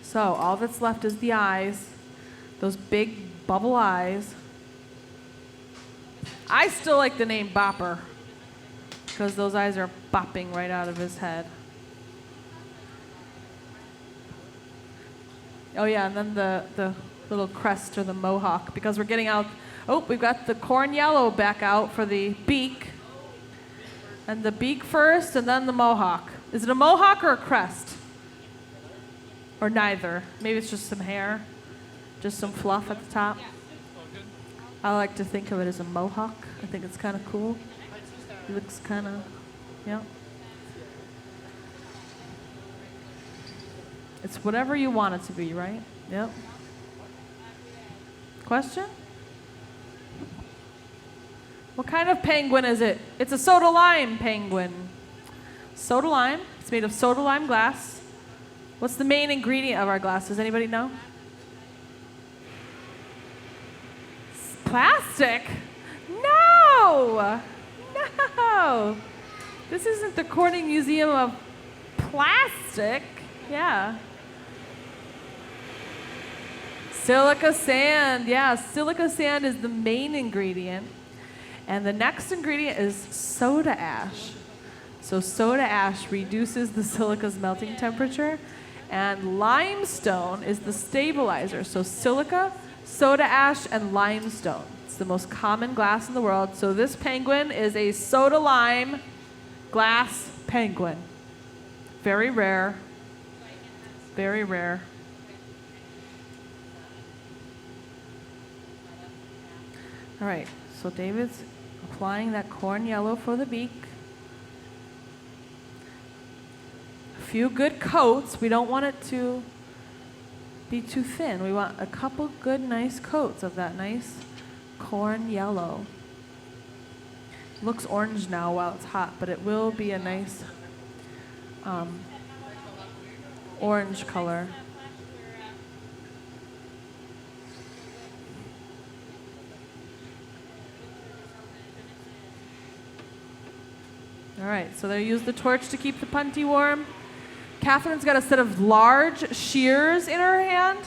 So all that's left is the eyes, those big bubble eyes. I still like the name Bopper because those eyes are bopping right out of his head. Oh yeah, and then the little crest or the mohawk, because we're getting out. Oh, we've got the corn yellow back out for the beak. And the beak first, and then the mohawk. Is it a mohawk or a crest? Or neither? Maybe it's just some hair, just some fluff at the top. I like to think of it as a mohawk. I think it's kind of cool. It looks kind of, yeah. It's whatever you want it to be, right? Yep. Question? What kind of penguin is it? It's a soda lime penguin. Soda lime. It's made of soda lime glass. What's the main ingredient of our glass? Does anybody know? Plastic? No! No! This isn't the Corning Museum of Plastic. Yeah. Silica sand. Yeah, silica sand is the main ingredient. And the next ingredient is soda ash. So soda ash reduces the silica's melting temperature, and limestone is the stabilizer. So silica, soda ash, and limestone. It's the most common glass in the world. So this penguin is a soda lime glass penguin. Very rare. Very rare. All right, so David's applying that corn yellow for the beak. A few good coats. We don't want it to be too thin. We want a couple good, nice coats of that nice corn yellow. Looks orange now while it's hot, but it will be a nice orange color. All right, so they use the torch to keep the punty warm. Catherine's got a set of large shears in her hand.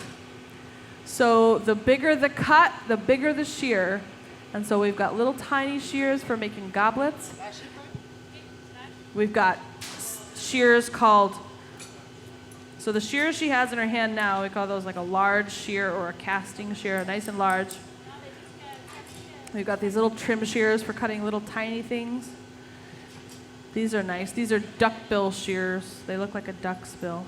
So the bigger the cut, the bigger the shear. And so we've got little tiny shears for making goblets. We've got shears called, so the shears she has in her hand now, we call those like a large shear or a casting shear, nice and large. We've got these little trim shears for cutting little tiny things. These are nice. These are duckbill shears. They look like a duck's bill.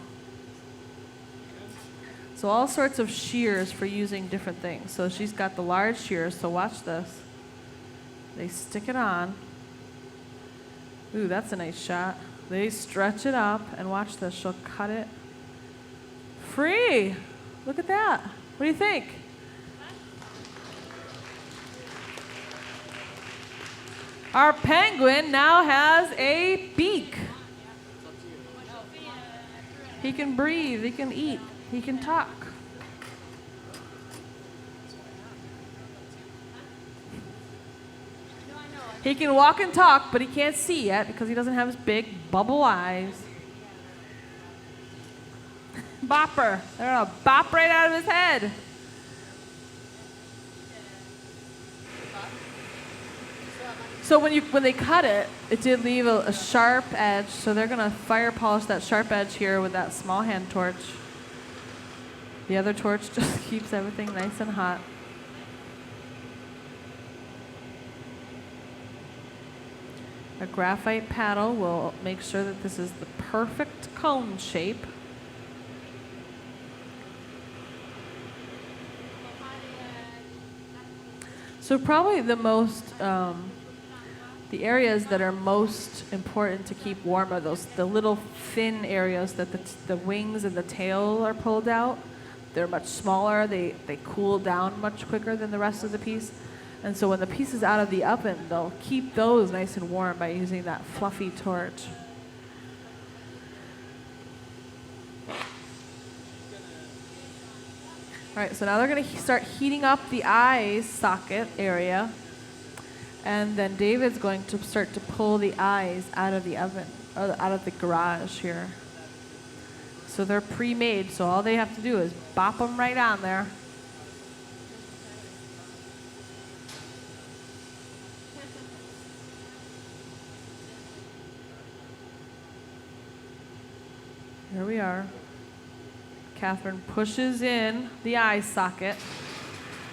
So all sorts of shears for using different things. So she's got the large shears, so watch this. They stick it on. Ooh, that's a nice shot. They stretch it up, and watch this. She'll cut it free. Look at that. What do you think? Our penguin now has a beak. He can breathe, he can eat, he can talk. He can walk and talk, but he can't see yet because he doesn't have his big bubble eyes. Bopper. They're gonna bop right out of his head. So when they cut it, it did leave a sharp edge, so they're gonna fire polish that sharp edge here with that small hand torch. The other torch just keeps everything nice and hot. A graphite paddle will make sure that this is the perfect cone shape. So probably the areas that are most important to keep warm are the little thin areas that the wings and the tail are pulled out. They're much smaller. They cool down much quicker than the rest of the piece. And so when the piece is out of the oven, they'll keep those nice and warm by using that fluffy torch. All right, so now they're going to start heating up the eye socket area. And then David's going to start to pull the eyes out of the oven, or out of the garage here. So they're pre-made, so all they have to do is bop them right on there. Here we are. Catherine pushes in the eye socket.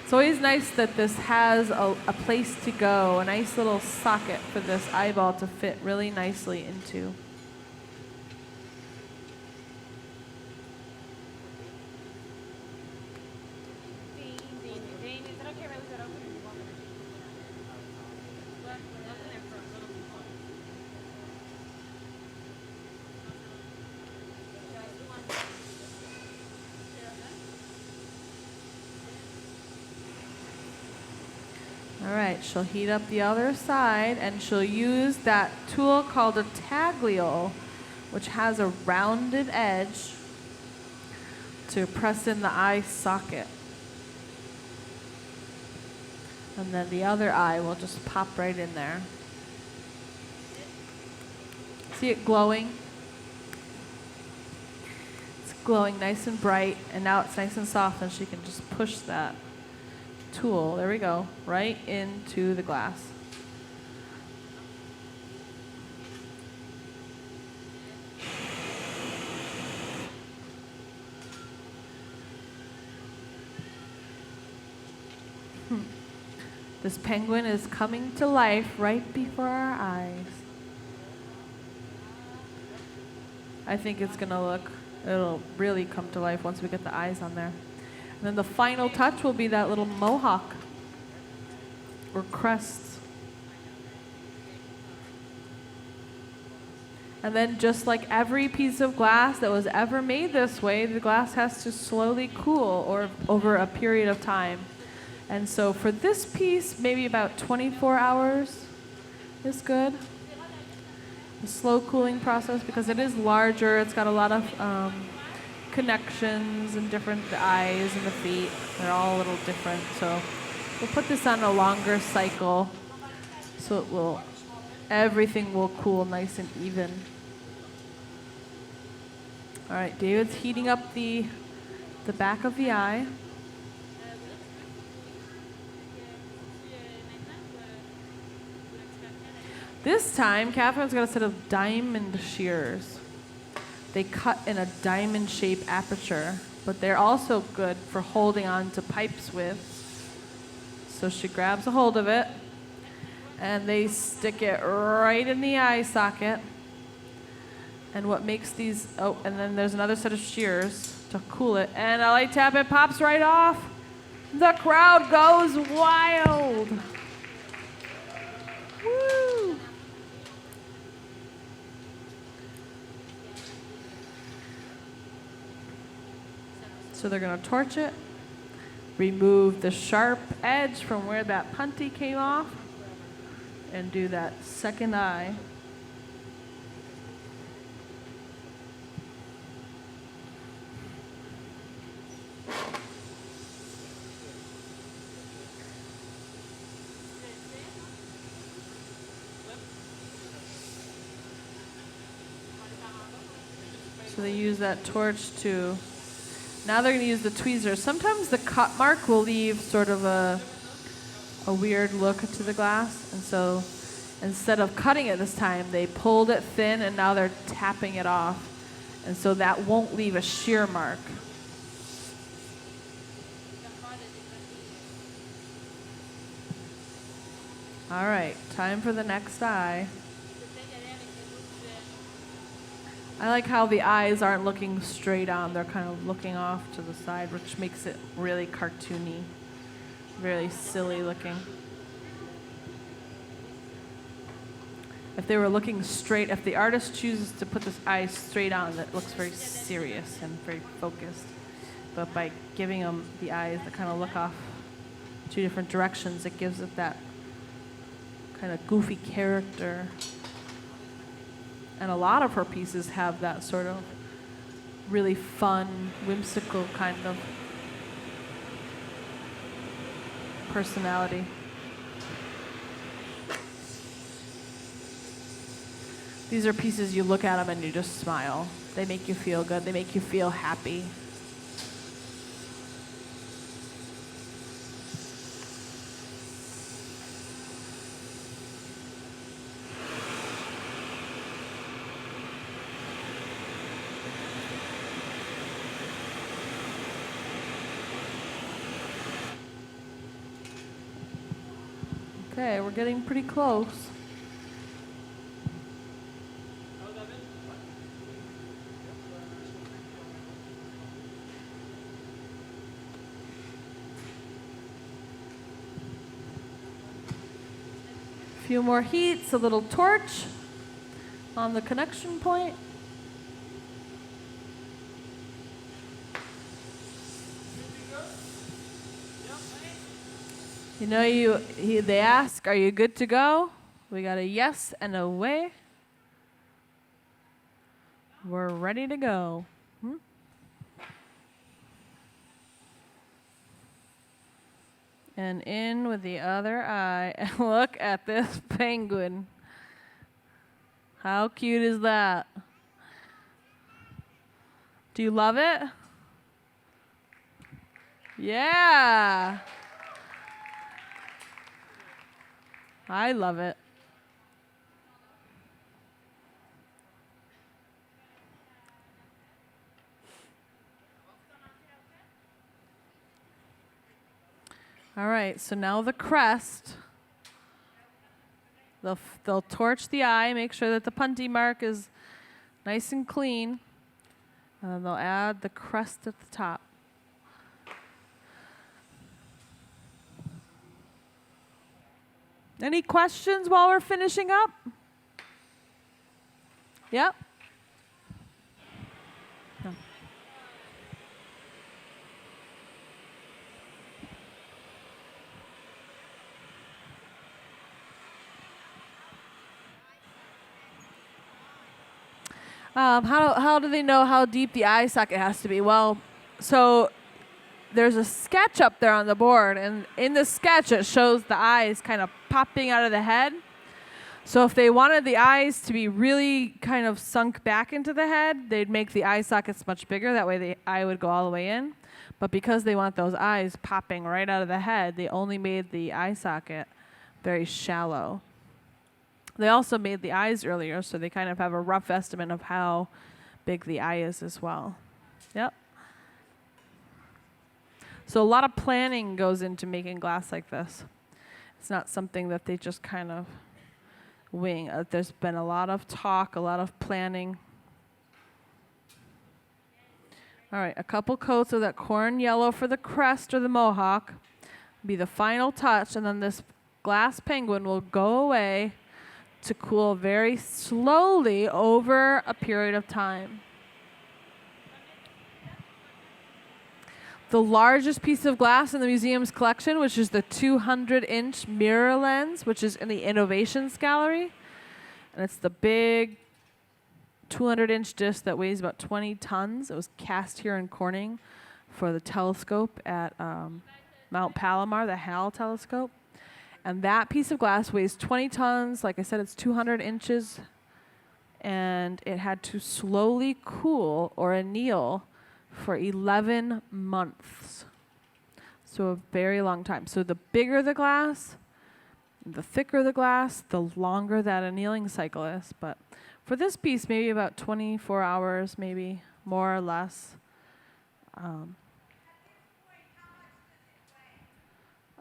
It's always nice that this has a place to go, a nice little socket for this eyeball to fit really nicely into. All right, she'll heat up the other side, and she'll use that tool called a tagliole, which has a rounded edge, to press in the eye socket. And then the other eye will just pop right in there. See it glowing? It's glowing nice and bright, and now it's nice and soft, and she can just push that tool, there we go, right into the glass. This penguin is coming to life right before our eyes. I think it's gonna look, it'll really come to life once we get the eyes on there. And then the final touch will be that little mohawk or crest. And then just like every piece of glass that was ever made this way, the glass has to slowly cool or over a period of time. And so for this piece, maybe about 24 hours is good. A slow cooling process because it is larger. It's got a lot of connections and different eyes and the feet. They're all a little different. So we'll put this on a longer cycle so it will, everything will cool nice and even. All right, David's heating up the back of the eye. This time, Catherine's got a set of diamond shears. They cut in a diamond shape aperture, but they're also good for holding on to pipes with. So she grabs a hold of it, and they stick it right in the eye socket. And what makes these, oh, and then there's another set of shears to cool it, and a light tap, it pops right off. The crowd goes wild. Woo! So they're going to torch it, remove the sharp edge from where that punty came off, and do that second eye. So they use that torch to, now they're going to use the tweezers. Sometimes the cut mark will leave sort of a weird look to the glass. And so instead of cutting it this time, they pulled it thin and now they're tapping it off. And so that won't leave a shear mark. All right, time for the next eye. I like how the eyes aren't looking straight on. They're kind of looking off to the side, which makes it really cartoony, really silly looking. If they were looking straight, if the artist chooses to put this eye straight on, that looks very serious and very focused. But by giving them the eyes that kind of look off two different directions, it gives it that kind of goofy character. And a lot of her pieces have that sort of really fun, whimsical kind of personality. These are pieces you look at them and you just smile. They make you feel good. They make you feel happy. Okay, we're getting pretty close. Few more heats, a little torch on the connection point. You know, they ask, are you good to go? We got a yes and a way. We're ready to go. And in with the other eye. And look at this penguin. How cute is that? Do you love it? Yeah. I love it. All right, so now the crest. They'll torch the eye, make sure that the punty mark is nice and clean. And then they'll add the crest at the top. Any questions while we're finishing up? Yep. No. How do they know how deep the eye socket has to be? Well, so there's a sketch up there on the board, and in the sketch it shows the eyes kind of popping out of the head. So if they wanted the eyes to be really kind of sunk back into the head, they'd make the eye sockets much bigger. That way the eye would go all the way in. But because they want those eyes popping right out of the head, they only made the eye socket very shallow. They also made the eyes earlier, so they kind of have a rough estimate of how big the eye is as well. Yep. So a lot of planning goes into making glass like this. It's not something that they just kind of wing. There's been a lot of talk, a lot of planning. All right, a couple coats of that corn yellow for the crest or the mohawk be the final touch, and then this glass penguin will go away to cool very slowly over a period of time. The largest piece of glass in the museum's collection, which is the 200-inch mirror lens, which is in the Innovations Gallery. And it's the big 200-inch disc that weighs about 20 tons. It was cast here in Corning for the telescope at Mount Palomar, the Hal telescope. And that piece of glass weighs 20 tons. Like I said, it's 200 inches. And it had to slowly cool or anneal for 11 months. So a very long time. So the bigger the glass, the thicker the glass, the longer that annealing cycle is. But for this piece, maybe about 24 hours, maybe more or less.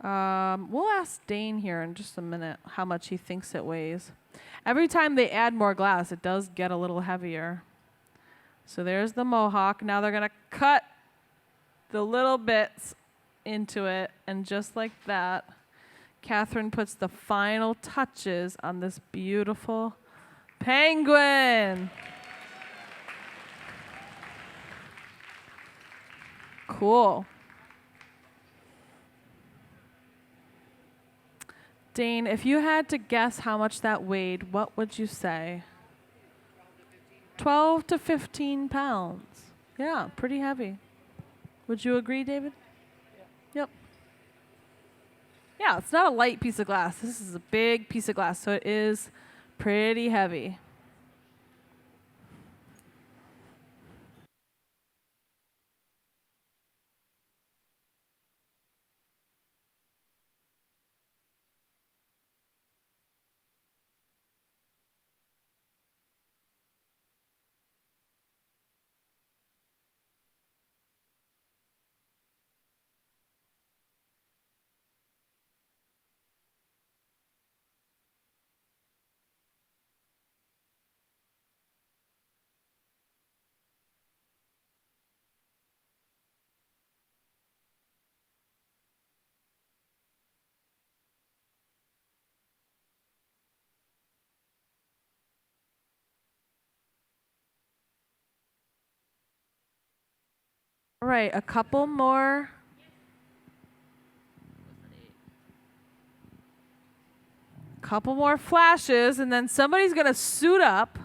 We'll ask Dane here in just a minute how much he thinks it weighs. Every time they add more glass, it does get a little heavier. So there's the mohawk. Now they're going to cut the little bits into it, and just like that, Catherine puts the final touches on this beautiful penguin. Cool. Dane, if you had to guess how much that weighed, what would you say? 12 to 15 pounds. Yeah, pretty heavy. Would you agree, David? Yep. Yeah, it's not a light piece of glass. This is a big piece of glass, so it is pretty heavy. All right, a couple more. Couple more flashes, and then somebody's going to suit up.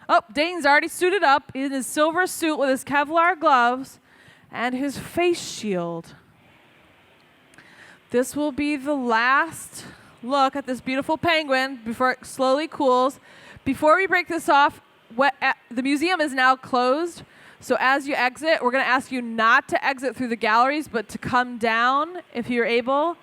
Oh, Dane's already suited up in his silver suit with his Kevlar gloves and his face shield. This will be the last look at this beautiful penguin before it slowly cools. Before we break this off, the museum is now closed. So as you exit, we're going to ask you not to exit through the galleries, but to come down if you're able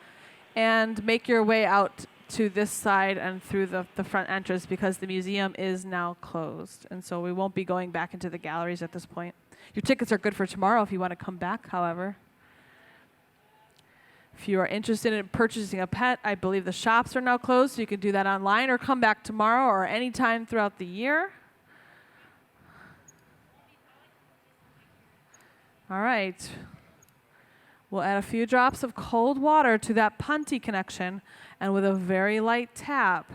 and make your way out to this side and through the front entrance, because the museum is now closed. And so we won't be going back into the galleries at this point. Your tickets are good for tomorrow if you want to come back, however. If you are interested in purchasing a pet, I believe the shops are now closed, so you can do that online or come back tomorrow or any time throughout the year. All right. We'll add a few drops of cold water to that punty connection, and with a very light tap,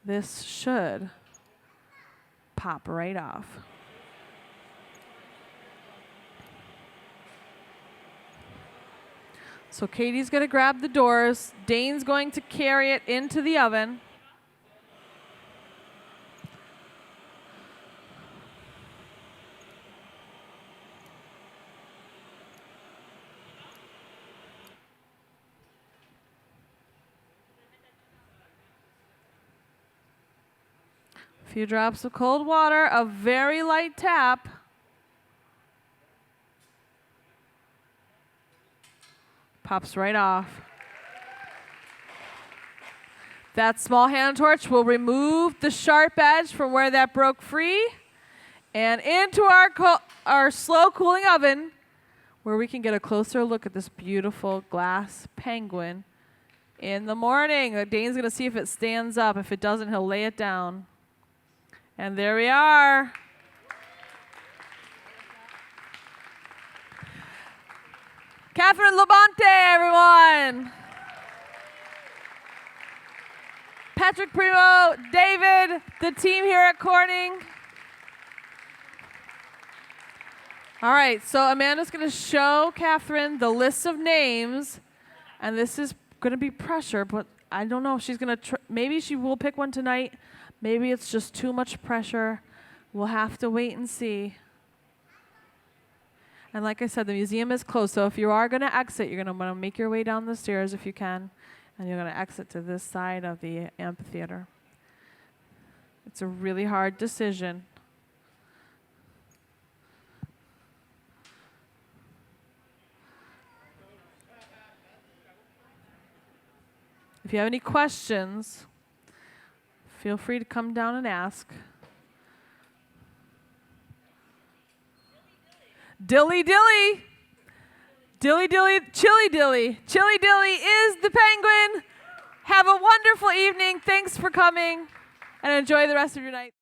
this should pop right off. So Katie's going to grab the doors. Dane's going to carry it into the oven. A few drops of cold water, a very light tap. Pops right off. That small hand torch will remove the sharp edge from where that broke free and into our slow cooling oven, where we can get a closer look at this beautiful glass penguin in the morning. Dane's going to see if it stands up. If it doesn't, he'll lay it down. And there we are. Catherine Labonté, everyone. Patrick Primo, David, the team here at Corning. All right, so Amanda's going to show Catherine the list of names, and this is going to be pressure, but I don't know if she's going to, maybe she will pick one tonight. Maybe it's just too much pressure. We'll have to wait and see. And like I said, the museum is closed, so if you are going to exit, you're going to want to make your way down the stairs if you can, and you're going to exit to this side of the amphitheater. It's a really hard decision. If you have any questions, feel free to come down and ask. Dilly dilly. Dilly dilly, chilly dilly. Chilly dilly is the penguin. Have a wonderful evening. Thanks for coming, and enjoy the rest of your night.